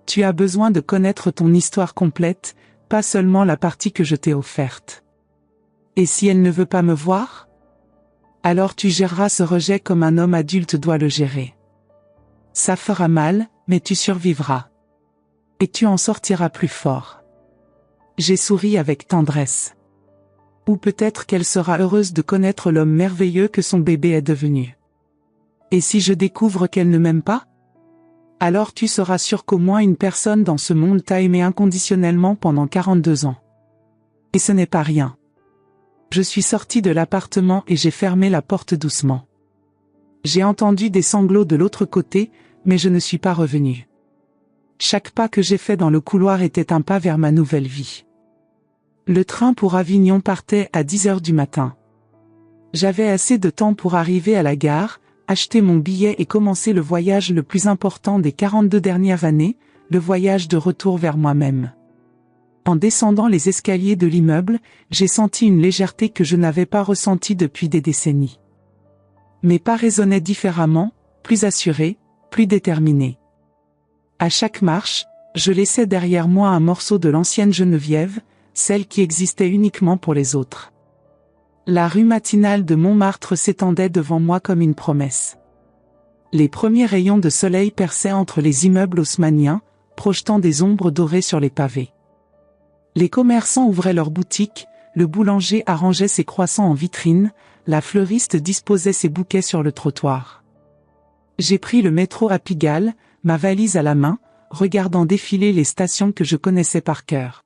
Tu as besoin de connaître ton histoire complète, pas seulement la partie que je t'ai offerte. Et si elle ne veut pas me voir? Alors tu géreras ce rejet comme un homme adulte doit le gérer. Ça fera mal, mais tu survivras. Et tu en sortiras plus fort. J'ai souri avec tendresse. Ou peut-être qu'elle sera heureuse de connaître l'homme merveilleux que son bébé est devenu. Et si je découvre qu'elle ne m'aime pas? Alors tu seras sûr qu'au moins une personne dans ce monde t'a aimé inconditionnellement pendant 42 ans. Et ce n'est pas rien. Je suis sortie de l'appartement et j'ai fermé la porte doucement. J'ai entendu des sanglots de l'autre côté, mais je ne suis pas revenue. Chaque pas que j'ai fait dans le couloir était un pas vers ma nouvelle vie. Le train pour Avignon partait à 10 heures du matin. J'avais assez de temps pour arriver à la gare, acheter mon billet et commencer le voyage le plus important des 42 dernières années, le voyage de retour vers moi-même. En descendant les escaliers de l'immeuble, j'ai senti une légèreté que je n'avais pas ressentie depuis des décennies. Mes pas résonnaient différemment, plus assurés, plus déterminés. À chaque marche, je laissais derrière moi un morceau de l'ancienne Geneviève, celle qui existait uniquement pour les autres. La rue matinale de Montmartre s'étendait devant moi comme une promesse. Les premiers rayons de soleil perçaient entre les immeubles haussmanniens, projetant des ombres dorées sur les pavés. Les commerçants ouvraient leurs boutiques, le boulanger arrangeait ses croissants en vitrine, la fleuriste disposait ses bouquets sur le trottoir. J'ai pris le métro à Pigalle, ma valise à la main, regardant défiler les stations que je connaissais par cœur.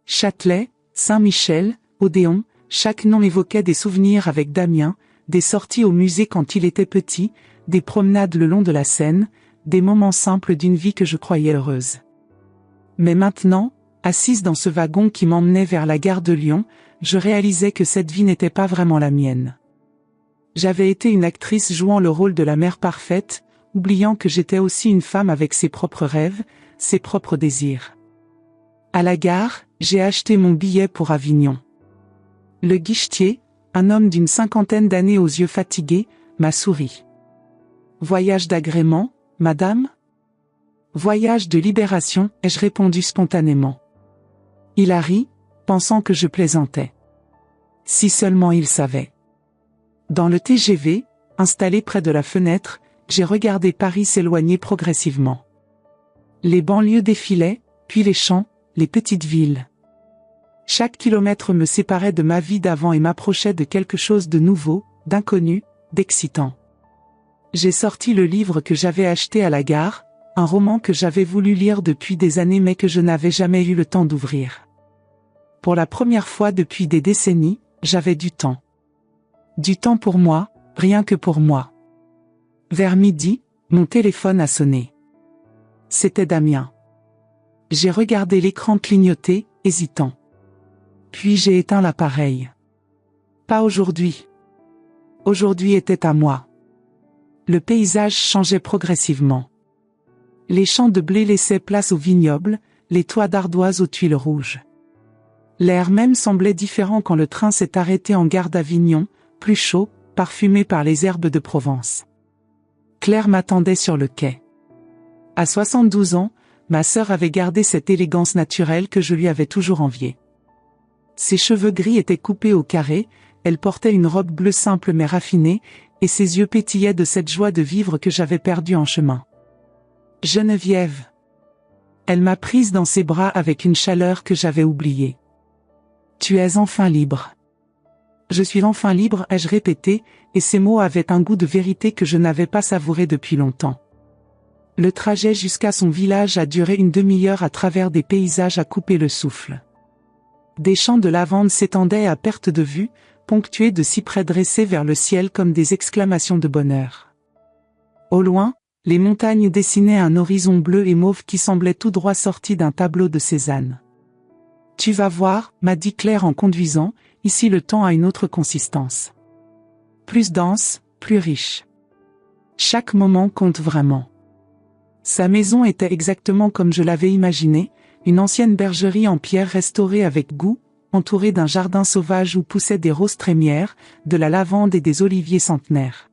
Châtelet, Saint-Michel, Odéon, chaque nom évoquait des souvenirs avec Damien, des sorties au musée quand il était petit, des promenades le long de la Seine, des moments simples d'une vie que je croyais heureuse. Mais maintenant, Assise dans ce wagon qui m'emmenait vers la gare de Lyon, je réalisais que cette vie n'était pas vraiment la mienne. J'avais été une actrice jouant le rôle de la mère parfaite, oubliant que j'étais aussi une femme avec ses propres rêves, ses propres désirs. À la gare, j'ai acheté mon billet pour Avignon. Le guichetier, un homme d'une 50aine d'années aux yeux fatigués, m'a souri. « Voyage d'agrément, madame ?» « Voyage de libération », ai-je répondu spontanément. Il a ri, pensant que je plaisantais. Si seulement il savait. Dans le TGV, installé près de la fenêtre, j'ai regardé Paris s'éloigner progressivement. Les banlieues défilaient, puis les champs, les petites villes. Chaque kilomètre me séparait de ma vie d'avant et m'approchait de quelque chose de nouveau, d'inconnu, d'excitant. J'ai sorti le livre que j'avais acheté à la gare, un roman que j'avais voulu lire depuis des années mais que je n'avais jamais eu le temps d'ouvrir. Pour la première fois depuis des décennies, j'avais du temps. Du temps pour moi, rien que pour moi. Vers midi, mon téléphone a sonné. C'était Damien. J'ai regardé l'écran clignoter, hésitant. Puis j'ai éteint l'appareil. Pas aujourd'hui. Aujourd'hui était à moi. Le paysage changeait progressivement. Les champs de blé laissaient place aux vignobles, les toits d'ardoise aux tuiles rouges. L'air même semblait différent quand le train s'est arrêté en gare d'Avignon, plus chaud, parfumé par les herbes de Provence. Claire m'attendait sur le quai. À 72 ans, ma sœur avait gardé cette élégance naturelle que je lui avais toujours enviée. Ses cheveux gris étaient coupés au carré, elle portait une robe bleue simple mais raffinée, et ses yeux pétillaient de cette joie de vivre que j'avais perdue en chemin. Geneviève. Elle m'a prise dans ses bras avec une chaleur que j'avais oubliée. Tu es enfin libre. Je suis enfin libre, ai-je répété, et ces mots avaient un goût de vérité que je n'avais pas savouré depuis longtemps. Le trajet jusqu'à son village a duré une demi-heure à travers des paysages à couper le souffle. Des champs de lavande s'étendaient à perte de vue, ponctués de cyprès dressés vers le ciel comme des exclamations de bonheur. Au loin, les montagnes dessinaient un horizon bleu et mauve qui semblait tout droit sorti d'un tableau de Cézanne. « Tu vas voir », m'a dit Claire en conduisant, « ici le temps a une autre consistance. Plus dense, plus riche. Chaque moment compte vraiment. » Sa maison était exactement comme je l'avais imaginé, une ancienne bergerie en pierre restaurée avec goût, entourée d'un jardin sauvage où poussaient des roses trémières, de la lavande et des oliviers centenaires.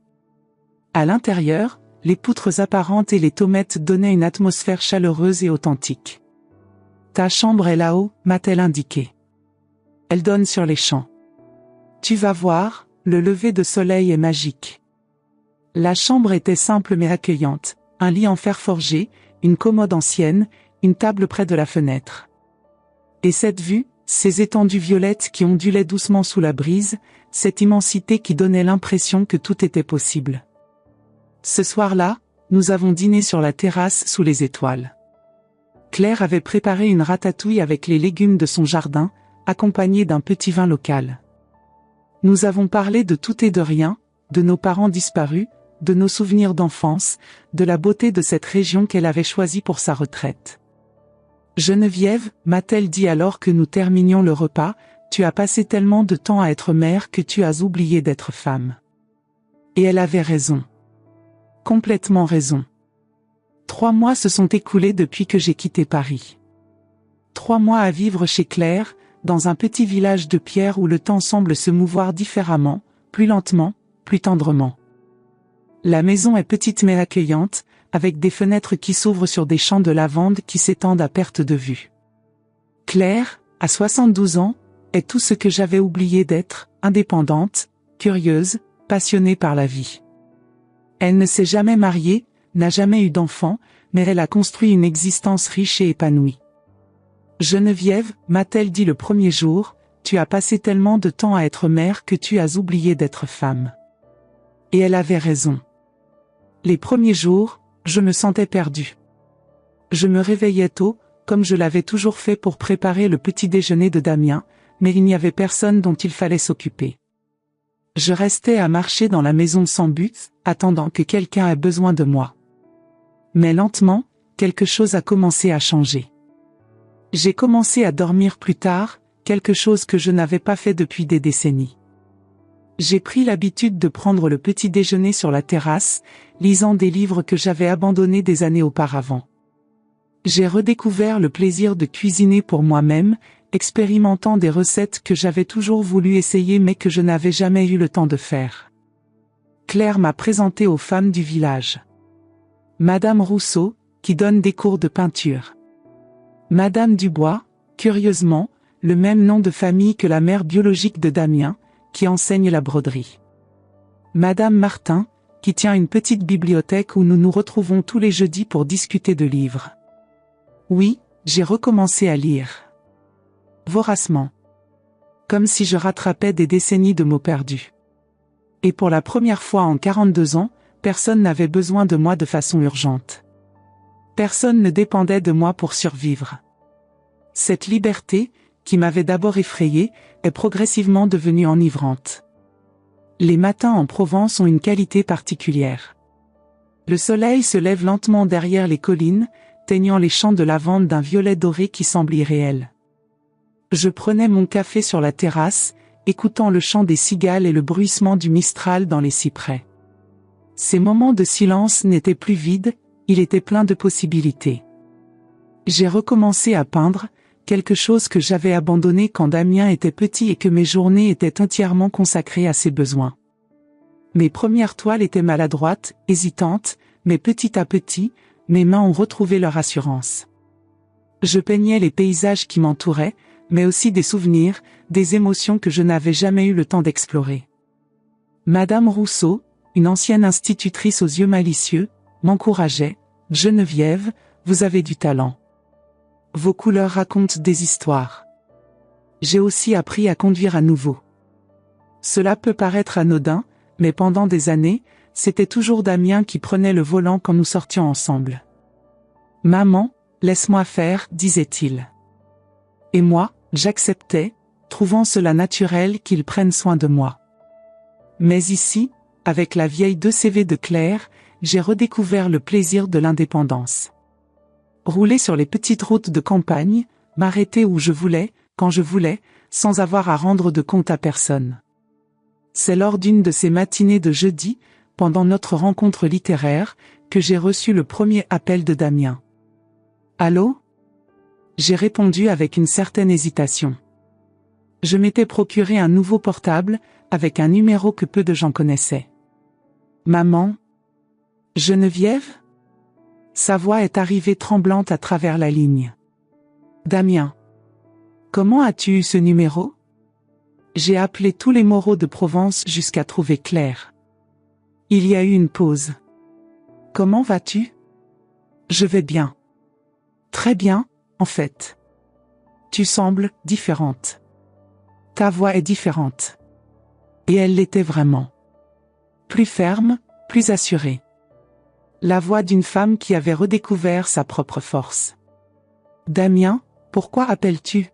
À l'intérieur, les poutres apparentes et les tomates donnaient une atmosphère chaleureuse et authentique. « Ta chambre est là-haut », m'a-t-elle indiqué. Elle donne sur les champs. Tu vas voir, le lever de soleil est magique. La chambre était simple mais accueillante, un lit en fer forgé, une commode ancienne, une table près de la fenêtre. Et cette vue, ces étendues violettes qui ondulaient doucement sous la brise, cette immensité qui donnait l'impression que tout était possible. Ce soir-là, nous avons dîné sur la terrasse sous les étoiles. Claire avait préparé une ratatouille avec les légumes de son jardin, accompagnée d'un petit vin local. Nous avons parlé de tout et de rien, de nos parents disparus, de nos souvenirs d'enfance, de la beauté de cette région qu'elle avait choisie pour sa retraite. Geneviève, m'a-t-elle dit alors que nous terminions le repas, tu as passé tellement de temps à être mère que tu as oublié d'être femme. Et elle avait raison. Complètement raison. 3 mois se sont écoulés depuis que j'ai quitté Paris. 3 mois à vivre chez Claire, dans un petit village de pierre où le temps semble se mouvoir différemment, plus lentement, plus tendrement. La maison est petite mais accueillante, avec des fenêtres qui s'ouvrent sur des champs de lavande qui s'étendent à perte de vue. Claire, à 72 ans, est tout ce que j'avais oublié d'être, indépendante, curieuse, passionnée par la vie. Elle ne s'est jamais mariée, n'a jamais eu d'enfant, mais elle a construit une existence riche et épanouie. Geneviève, m'a-t-elle dit le premier jour, tu as passé tellement de temps à être mère que tu as oublié d'être femme. Et elle avait raison. Les premiers jours, je me sentais perdue. Je me réveillais tôt, comme je l'avais toujours fait pour préparer le petit déjeuner de Damien, mais il n'y avait personne dont il fallait s'occuper. Je restais à marcher dans la maison sans but, attendant que quelqu'un ait besoin de moi. Mais lentement, quelque chose a commencé à changer. J'ai commencé à dormir plus tard, quelque chose que je n'avais pas fait depuis des décennies. J'ai pris l'habitude de prendre le petit déjeuner sur la terrasse, lisant des livres que j'avais abandonnés des années auparavant. J'ai redécouvert le plaisir de cuisiner pour moi-même, expérimentant des recettes que j'avais toujours voulu essayer mais que je n'avais jamais eu le temps de faire. Claire m'a présenté aux femmes du village. Madame Rousseau, qui donne des cours de peinture. Madame Dubois, curieusement, le même nom de famille que la mère biologique de Damien, qui enseigne la broderie. Madame Martin, qui tient une petite bibliothèque où nous nous retrouvons tous les jeudis pour discuter de livres. Oui, j'ai recommencé à lire. Voracement. Comme si je rattrapais des décennies de mots perdus. Et pour la première fois en 42 ans, personne n'avait besoin de moi de façon urgente. Personne ne dépendait de moi pour survivre. Cette liberté, qui m'avait d'abord effrayée, est progressivement devenue enivrante. Les matins en Provence ont une qualité particulière. Le soleil se lève lentement derrière les collines, teignant les champs de lavande d'un violet doré qui semble irréel. Je prenais mon café sur la terrasse, écoutant le chant des cigales et le bruissement du mistral dans les cyprès. Ces moments de silence n'étaient plus vides, il était plein de possibilités. J'ai recommencé à peindre, quelque chose que j'avais abandonné quand Damien était petit et que mes journées étaient entièrement consacrées à ses besoins. Mes premières toiles étaient maladroites, hésitantes, mais petit à petit, mes mains ont retrouvé leur assurance. Je peignais les paysages qui m'entouraient, mais aussi des souvenirs, des émotions que je n'avais jamais eu le temps d'explorer. Madame Rousseau, une ancienne institutrice aux yeux malicieux, m'encourageait. « Geneviève, vous avez du talent. Vos couleurs racontent des histoires. » J'ai aussi appris à conduire à nouveau. Cela peut paraître anodin, mais pendant des années, c'était toujours Damien qui prenait le volant quand nous sortions ensemble. « Maman, laisse-moi faire, disait-il. Et moi, j'acceptais, trouvant cela naturel qu'il prenne soin de moi. Mais ici, avec la vieille 2CV de Claire, j'ai redécouvert le plaisir de l'indépendance. Rouler sur les petites routes de campagne, m'arrêter où je voulais, quand je voulais, sans avoir à rendre de compte à personne. C'est lors d'une de ces matinées de jeudi, pendant notre rencontre littéraire, que j'ai reçu le premier appel de Damien. « Allô ?» J'ai répondu avec une certaine hésitation. Je m'étais procuré un nouveau portable, avec un numéro que peu de gens connaissaient. « Maman ? Geneviève ?» Sa voix est arrivée tremblante à travers la ligne. « Damien. Comment as-tu eu ce numéro ? » J'ai appelé tous les Moreau de Provence jusqu'à trouver Claire. Il y a eu une pause. « Comment vas-tu ? » Je vais bien. Très bien, en fait. Tu sembles différente. Ta voix est différente. Et elle l'était vraiment. Plus ferme, plus assurée. La voix d'une femme qui avait redécouvert sa propre force. « Damien, pourquoi appelles-tu ? »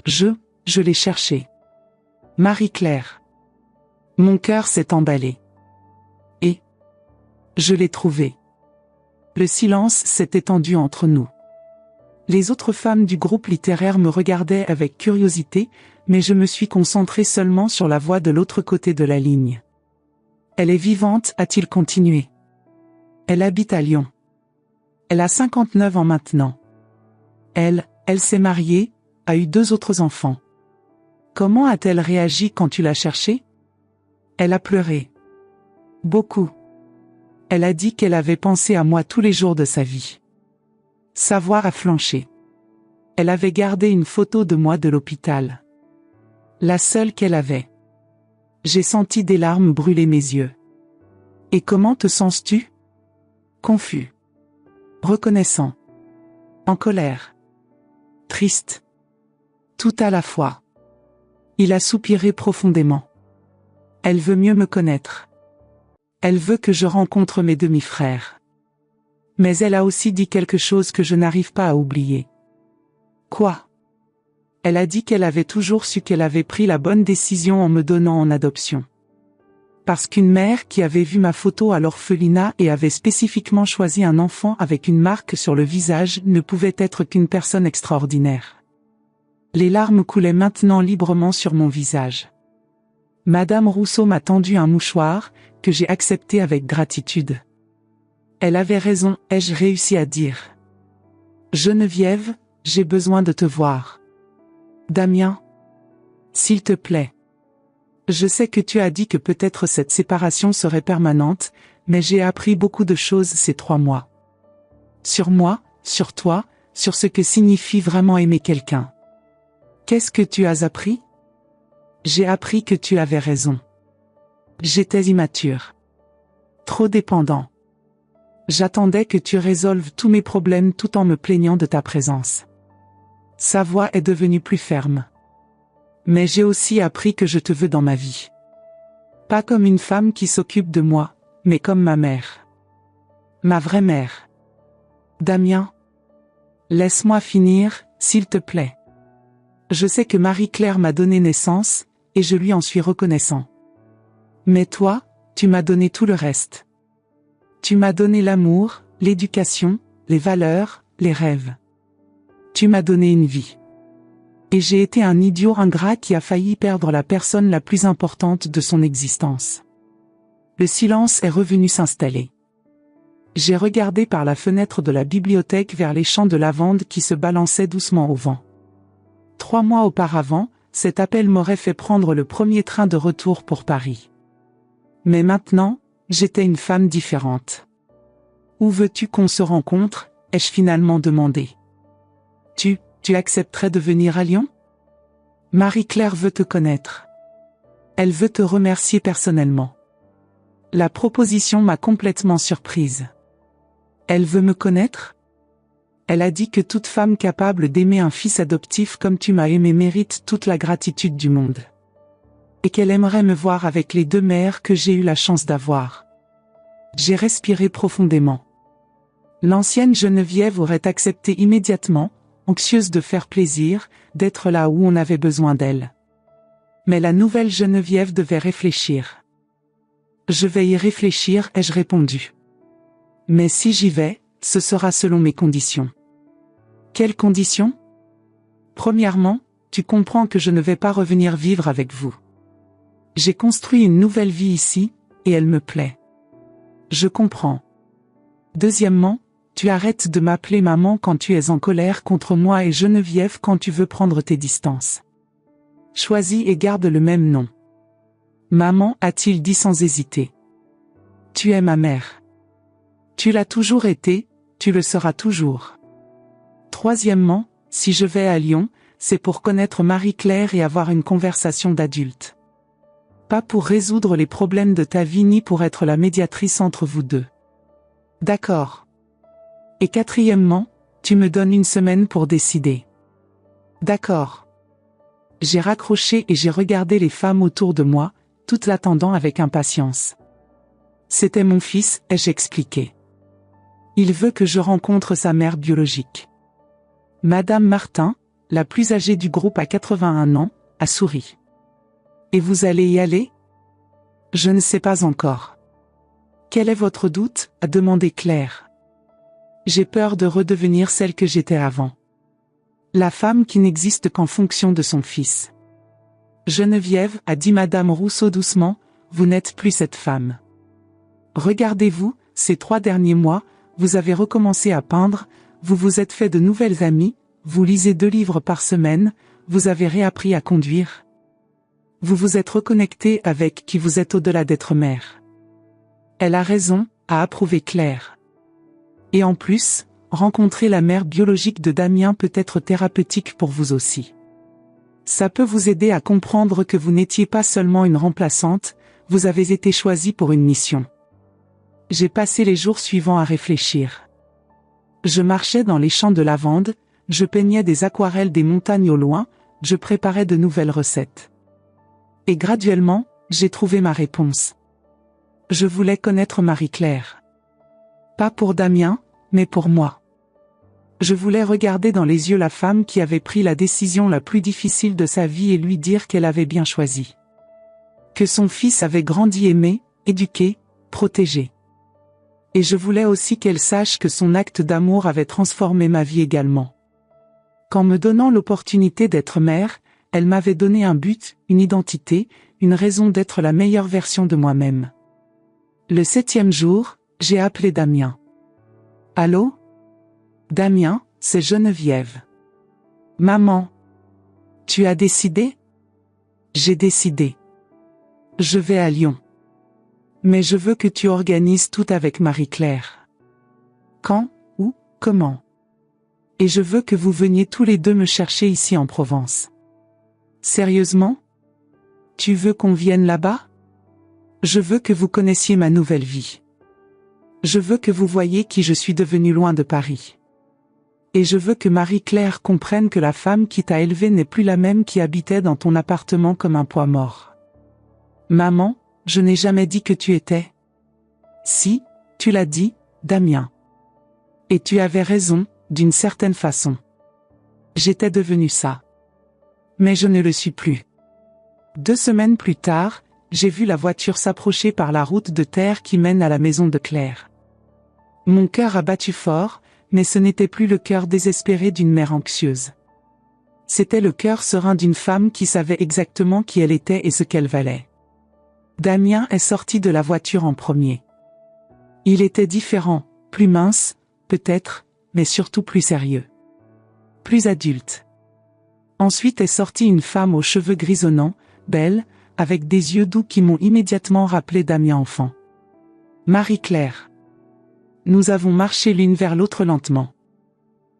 Je l'ai cherché. Marie-Claire. Mon cœur s'est emballé. Et je l'ai trouvé. Le silence s'est étendu entre nous. Les autres femmes du groupe littéraire me regardaient avec curiosité, mais je me suis concentré seulement sur la voix de l'autre côté de la ligne. « Elle est vivante », a-t-il continué. « Elle habite à Lyon. Elle a 59 ans maintenant. Elle s'est mariée, a eu 2 autres enfants. Comment a-t-elle réagi quand tu l'as cherchée ? Elle a pleuré. Beaucoup. Elle a dit qu'elle avait pensé à moi tous les jours de sa vie. Sa voix a flanché. Elle avait gardé une photo de moi de l'hôpital. La seule qu'elle avait. J'ai senti des larmes brûler mes yeux. Et comment te sens-tu ? Confus. Reconnaissant. En colère. Triste. Tout à la fois. Il a soupiré profondément. Elle veut mieux me connaître. Elle veut que je rencontre mes demi-frères. Mais elle a aussi dit quelque chose que je n'arrive pas à oublier. Quoi ? Elle a dit qu'elle avait toujours su qu'elle avait pris la bonne décision en me donnant en adoption. parce qu'une mère qui avait vu ma photo à l'orphelinat et avait spécifiquement choisi un enfant avec une marque sur le visage ne pouvait être qu'une personne extraordinaire. Les larmes coulaient maintenant librement sur mon visage. Madame Rousseau m'a tendu un mouchoir, que j'ai accepté avec gratitude. Elle avait raison, ai-je réussi à dire. Geneviève, j'ai besoin de te voir. Damien. S'il te plaît. Je sais que tu as dit que peut-être cette séparation serait permanente, mais j'ai appris beaucoup de choses ces 3 mois. Sur moi, sur toi, sur ce que signifie vraiment aimer quelqu'un. Qu'est-ce que tu as appris? J'ai appris que tu avais raison. J'étais immature. Trop dépendant. J'attendais que tu résolves tous mes problèmes tout en me plaignant de ta présence. Sa voix est devenue plus ferme. Mais j'ai aussi appris que je te veux dans ma vie. Pas comme une femme qui s'occupe de moi, mais comme ma mère. Ma vraie mère. Damien. Laisse-moi finir, s'il te plaît. Je sais que Marie-Claire m'a donné naissance, et je lui en suis reconnaissant. Mais toi, tu m'as donné tout le reste. Tu m'as donné l'amour, l'éducation, les valeurs, les rêves. Tu m'as donné une vie. Et j'ai été un idiot ingrat qui a failli perdre la personne la plus importante de son existence. Le silence est revenu s'installer. J'ai regardé par la fenêtre de la bibliothèque vers les champs de lavande qui se balançaient doucement au vent. 3 mois auparavant, cet appel m'aurait fait prendre le premier train de retour pour Paris. Mais maintenant, j'étais une femme différente. Où veux-tu qu'on se rencontre, ai-je finalement demandé. Tu accepterais de venir à Lyon? Marie-Claire veut te connaître. Elle veut te remercier personnellement. La proposition m'a complètement surprise. Elle veut me connaître? Elle a dit que toute femme capable d'aimer un fils adoptif comme tu m'as aimé mérite toute la gratitude du monde. Et qu'elle aimerait me voir avec les 2 mères que j'ai eu la chance d'avoir. J'ai respiré profondément. L'ancienne Geneviève aurait accepté immédiatement, anxieuse de faire plaisir, d'être là où on avait besoin d'elle. Mais la nouvelle Geneviève devait réfléchir. Je vais y réfléchir, ai-je répondu. Mais si j'y vais, ce sera selon mes conditions. Quelles conditions? Premièrement, tu comprends que je ne vais pas revenir vivre avec vous. J'ai construit une nouvelle vie ici, et elle me plaît. Je comprends. Deuxièmement, tu arrêtes de m'appeler maman quand tu es en colère contre moi et Geneviève quand tu veux prendre tes distances. Choisis et garde le même nom. Maman, a-t-il dit sans hésiter. Tu es ma mère. Tu l'as toujours été, tu le seras toujours. Troisièmement, si je vais à Lyon, c'est pour connaître Marie-Claire et avoir une conversation d'adulte. Pas pour résoudre les problèmes de ta vie ni pour être la médiatrice entre vous deux. D'accord. Et quatrièmement, tu me donnes 1 semaine pour décider. D'accord. J'ai raccroché et j'ai regardé les femmes autour de moi, toutes l'attendant avec impatience. C'était mon fils, ai-je expliqué. Il veut que je rencontre sa mère biologique. Madame Martin, la plus âgée du groupe à 81 ans, a souri. Et vous allez y aller? Je ne sais pas encore. Quel est votre doute? A demandé Claire. J'ai peur de redevenir celle que j'étais avant. La femme qui n'existe qu'en fonction de son fils. Geneviève, a dit Madame Rousseau doucement, vous n'êtes plus cette femme. Regardez-vous, ces 3 derniers mois, vous avez recommencé à peindre, vous vous êtes fait de nouvelles amies, vous lisez 2 livres par semaine, vous avez réappris à conduire. Vous vous êtes reconnecté avec qui vous êtes au-delà d'être mère. Elle a raison, a approuvé Claire. Et en plus, rencontrer la mère biologique de Damien peut être thérapeutique pour vous aussi. Ça peut vous aider à comprendre que vous n'étiez pas seulement une remplaçante, vous avez été choisie pour une mission. J'ai passé les jours suivants à réfléchir. Je marchais dans les champs de lavande, je peignais des aquarelles des montagnes au loin, je préparais de nouvelles recettes. Et graduellement, j'ai trouvé ma réponse. Je voulais connaître Marie-Claire. Pas pour Damien, mais pour moi. Je voulais regarder dans les yeux la femme qui avait pris la décision la plus difficile de sa vie et lui dire qu'elle avait bien choisi. Que son fils avait grandi aimé, éduqué, protégé. Et je voulais aussi qu'elle sache que son acte d'amour avait transformé ma vie également. Qu'en me donnant l'opportunité d'être mère, elle m'avait donné un but, une identité, une raison d'être la meilleure version de moi-même. Le 7e jour, j'ai appelé Damien. Allô? Damien, c'est Geneviève. Maman. Tu as décidé? J'ai décidé. Je vais à Lyon. Mais je veux que tu organises tout avec Marie-Claire. Quand, où, comment? Et je veux que vous veniez tous les deux me chercher ici en Provence. Sérieusement? Tu veux qu'on vienne là-bas? Je veux que vous connaissiez ma nouvelle vie. Je veux que vous voyiez qui je suis devenue loin de Paris. Et je veux que Marie-Claire comprenne que la femme qui t'a élevée n'est plus la même qui habitait dans ton appartement comme un poids mort. Maman, je n'ai jamais dit que tu étais. Si, tu l'as dit, Damien. Et tu avais raison, d'une certaine façon. J'étais devenue ça. Mais je ne le suis plus. 2 semaines plus tard, j'ai vu la voiture s'approcher par la route de terre qui mène à la maison de Claire. Mon cœur a battu fort, mais ce n'était plus le cœur désespéré d'une mère anxieuse. C'était le cœur serein d'une femme qui savait exactement qui elle était et ce qu'elle valait. Damien est sorti de la voiture en premier. Il était différent, plus mince, peut-être, mais surtout plus sérieux. Plus adulte. Ensuite est sortie une femme aux cheveux grisonnants, belle, avec des yeux doux qui m'ont immédiatement rappelé Damien enfant. Marie-Claire. Nous avons marché l'une vers l'autre lentement.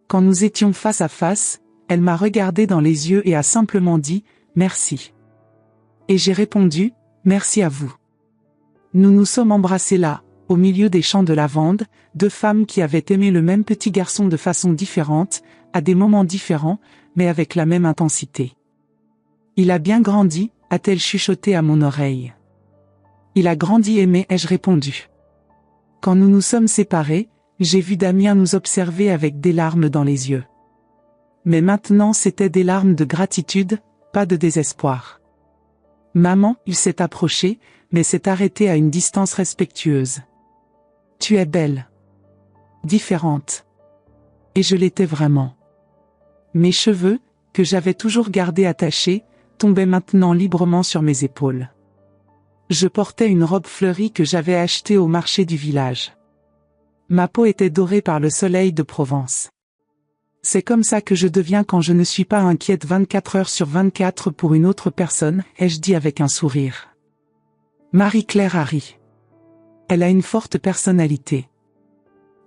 Quand nous étions face à face, elle m'a regardé dans les yeux et a simplement dit « Merci ». Et j'ai répondu « Merci à vous ». Nous nous sommes embrassés là, au milieu des champs de lavande, 2 femmes qui avaient aimé le même petit garçon de façon différente, à des moments différents, mais avec la même intensité. Il a bien grandi, a-t-elle chuchoté à mon oreille. Il a grandi aimé, ai-je répondu. Quand nous nous sommes séparés, j'ai vu Damien nous observer avec des larmes dans les yeux. Mais maintenant c'étaient des larmes de gratitude, pas de désespoir. Maman, il s'est approché, mais s'est arrêté à une distance respectueuse. Tu es belle. Différente. Et je l'étais vraiment. Mes cheveux, que j'avais toujours gardés attachés, tombaient maintenant librement sur mes épaules. Je portais une robe fleurie que j'avais achetée au marché du village. Ma peau était dorée par le soleil de Provence. C'est comme ça que je deviens quand je ne suis pas inquiète 24 heures sur 24 pour une autre personne, ai-je dit avec un sourire. Marie-Claire a ri. Elle a une forte personnalité.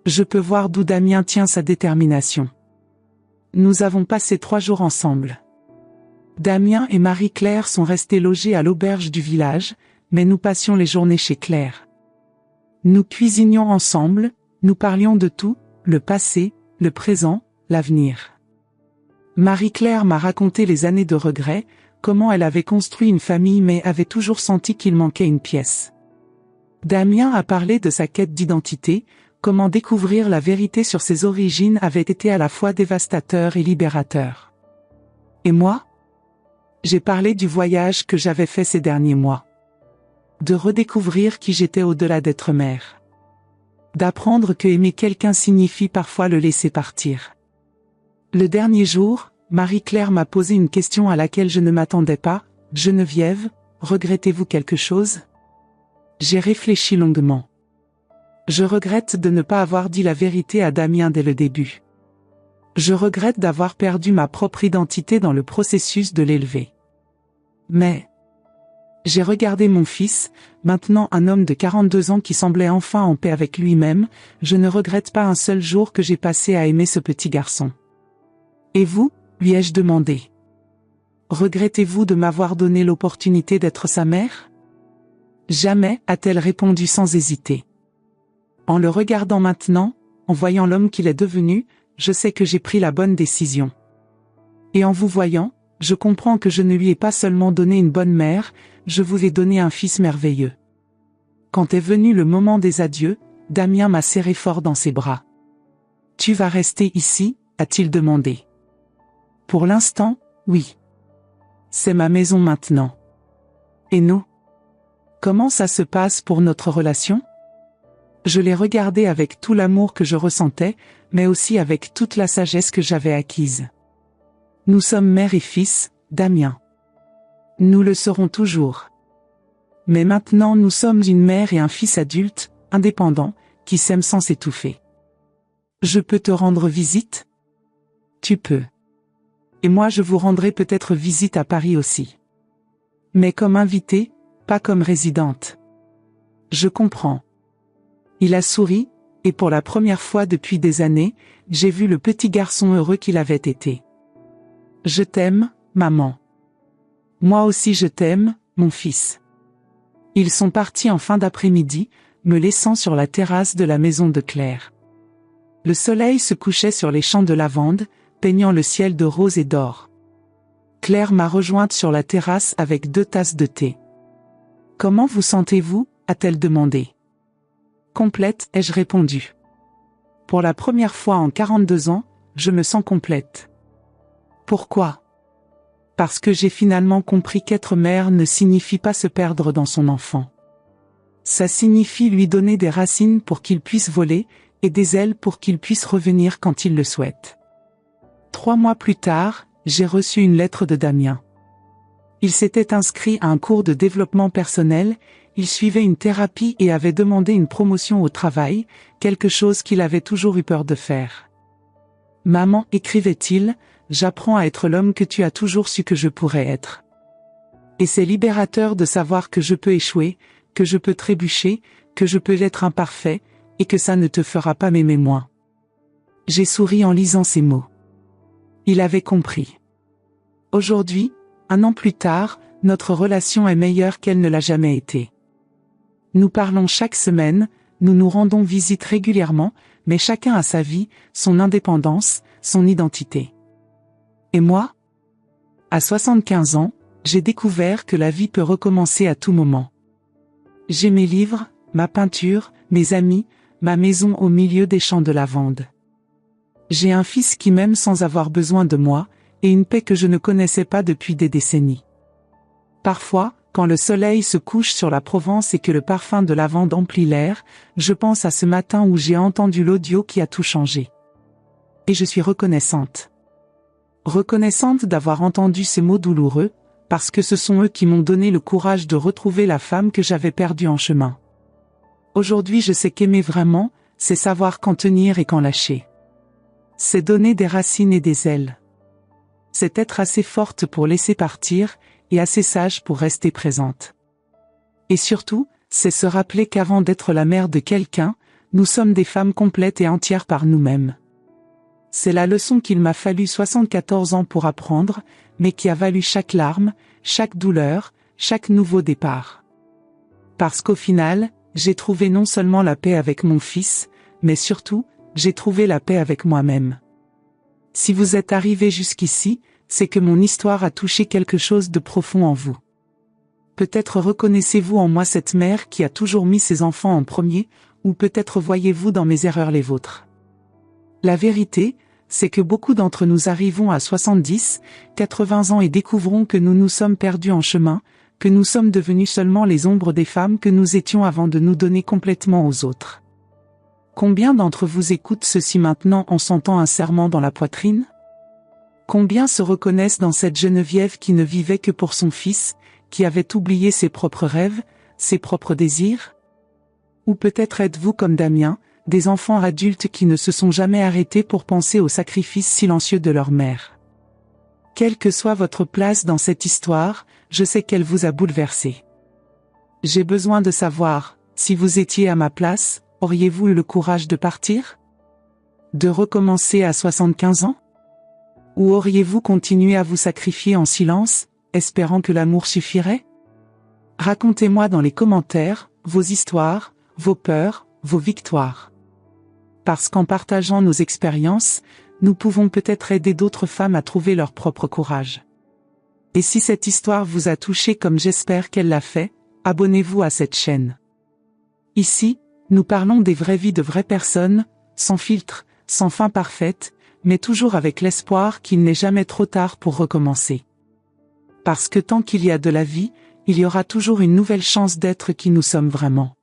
Je peux voir d'où Damien tient sa détermination. Nous avons passé 3 jours ensemble. Damien et Marie-Claire sont restés logés à l'auberge du village, mais nous passions les journées chez Claire. Nous cuisinions ensemble, nous parlions de tout, le passé, le présent, l'avenir. Marie-Claire m'a raconté les années de regrets, comment elle avait construit une famille mais avait toujours senti qu'il manquait une pièce. Damien a parlé de sa quête d'identité, comment découvrir la vérité sur ses origines avait été à la fois dévastateur et libérateur. Et moi? J'ai parlé du voyage que j'avais fait ces derniers mois. De redécouvrir qui j'étais au-delà d'être mère. D'apprendre que aimer quelqu'un signifie parfois le laisser partir. Le dernier jour, Marie-Claire m'a posé une question à laquelle je ne m'attendais pas. Geneviève, regrettez-vous quelque chose? J'ai réfléchi longuement. Je regrette de ne pas avoir dit la vérité à Damien dès le début. Je regrette d'avoir perdu ma propre identité dans le processus de l'élever. Mais j'ai regardé mon fils, maintenant un homme de 42 ans qui semblait enfin en paix avec lui-même, je ne regrette pas un seul jour que j'ai passé à aimer ce petit garçon. Et vous, lui ai-je demandé. Regrettez-vous de m'avoir donné l'opportunité d'être sa mère? Jamais, a-t-elle répondu sans hésiter. En le regardant maintenant, en voyant l'homme qu'il est devenu, je sais que j'ai pris la bonne décision. Et en vous voyant, je comprends que je ne lui ai pas seulement donné une bonne mère, je vous ai donné un fils merveilleux. Quand est venu le moment des adieux, Damien m'a serré fort dans ses bras. Tu vas rester ici, a-t-il demandé. Pour l'instant, oui. C'est ma maison maintenant. Et nous? Comment ça se passe pour notre relation? Je l'ai regardé avec tout l'amour que je ressentais, mais aussi avec toute la sagesse que j'avais acquise. Nous sommes mère et fils, Damien. Nous le serons toujours. Mais maintenant nous sommes une mère et un fils adulte, indépendants, qui s'aiment sans s'étouffer. Je peux te rendre visite? Tu peux. Et moi je vous rendrai peut-être visite à Paris aussi. Mais comme invitée, pas comme résidente. Je comprends. Il a souri, et pour la première fois depuis des années, j'ai vu le petit garçon heureux qu'il avait été. Je t'aime, maman. Moi aussi je t'aime, mon fils. Ils sont partis en fin d'après-midi, me laissant sur la terrasse de la maison de Claire. Le soleil se couchait sur les champs de lavande, peignant le ciel de rose et d'or. Claire m'a rejointe sur la terrasse avec 2 tasses de thé. « Comment vous sentez-vous » a-t-elle demandé. « Complète » ai-je répondu. Pour la première fois en 42 ans, je me sens complète. Pourquoi? Parce que j'ai finalement compris qu'être mère ne signifie pas se perdre dans son enfant. Ça signifie lui donner des racines pour qu'il puisse voler, et des ailes pour qu'il puisse revenir quand il le souhaite. 3 mois plus tard, j'ai reçu une lettre de Damien. Il s'était inscrit à un cours de développement personnel, il suivait une thérapie et avait demandé une promotion au travail, quelque chose qu'il avait toujours eu peur de faire. « Maman, écrivait-il, j'apprends à être l'homme que tu as toujours su que je pourrais être. Et c'est libérateur de savoir que je peux échouer, que je peux trébucher, que je peux être imparfait, et que ça ne te fera pas m'aimer moins. » J'ai souri en lisant ces mots. Il avait compris. Aujourd'hui, 1 an plus tard, notre relation est meilleure qu'elle ne l'a jamais été. Nous parlons chaque semaine, nous nous rendons visite régulièrement, mais chacun a sa vie, son indépendance, son identité. Et moi? À 75 ans, j'ai découvert que la vie peut recommencer à tout moment. J'ai mes livres, ma peinture, mes amis, ma maison au milieu des champs de lavande. J'ai un fils qui m'aime sans avoir besoin de moi, et une paix que je ne connaissais pas depuis des décennies. Parfois, quand le soleil se couche sur la Provence et que le parfum de lavande emplit l'air, je pense à ce matin où j'ai entendu l'audio qui a tout changé. Et je suis reconnaissante. Reconnaissante d'avoir entendu ces mots douloureux, parce que ce sont eux qui m'ont donné le courage de retrouver la femme que j'avais perdue en chemin. Aujourd'hui je sais qu'aimer vraiment, c'est savoir quand tenir et quand lâcher. C'est donner des racines et des ailes. C'est être assez forte pour laisser partir, et assez sage pour rester présente. Et surtout, c'est se rappeler qu'avant d'être la mère de quelqu'un, nous sommes des femmes complètes et entières par nous-mêmes. C'est la leçon qu'il m'a fallu 74 ans pour apprendre, mais qui a valu chaque larme, chaque douleur, chaque nouveau départ. Parce qu'au final, j'ai trouvé non seulement la paix avec mon fils, mais surtout, j'ai trouvé la paix avec moi-même. Si vous êtes arrivé jusqu'ici, c'est que mon histoire a touché quelque chose de profond en vous. Peut-être reconnaissez-vous en moi cette mère qui a toujours mis ses enfants en premier, ou peut-être voyez-vous dans mes erreurs les vôtres. La vérité, c'est que beaucoup d'entre nous arrivons à 70, 80 ans et découvrons que nous nous sommes perdus en chemin, que nous sommes devenus seulement les ombres des femmes que nous étions avant de nous donner complètement aux autres. Combien d'entre vous écoutent ceci maintenant en sentant un serrement dans la poitrine? Combien se reconnaissent dans cette Geneviève qui ne vivait que pour son fils, qui avait oublié ses propres rêves, ses propres désirs? Ou peut-être êtes-vous comme Damien, des enfants adultes qui ne se sont jamais arrêtés pour penser au sacrifice silencieux de leur mère. Quelle que soit votre place dans cette histoire, je sais qu'elle vous a bouleversé. J'ai besoin de savoir, si vous étiez à ma place, auriez-vous eu le courage de partir? De recommencer à 75 ans? Ou auriez-vous continué à vous sacrifier en silence, espérant que l'amour suffirait? Racontez-moi dans les commentaires, vos histoires, vos peurs, vos victoires. Parce qu'en partageant nos expériences, nous pouvons peut-être aider d'autres femmes à trouver leur propre courage. Et si cette histoire vous a touché comme j'espère qu'elle l'a fait, abonnez-vous à cette chaîne. Ici, nous parlons des vraies vies de vraies personnes, sans filtre, sans fin parfaite, mais toujours avec l'espoir qu'il n'est jamais trop tard pour recommencer. Parce que tant qu'il y a de la vie, il y aura toujours une nouvelle chance d'être qui nous sommes vraiment.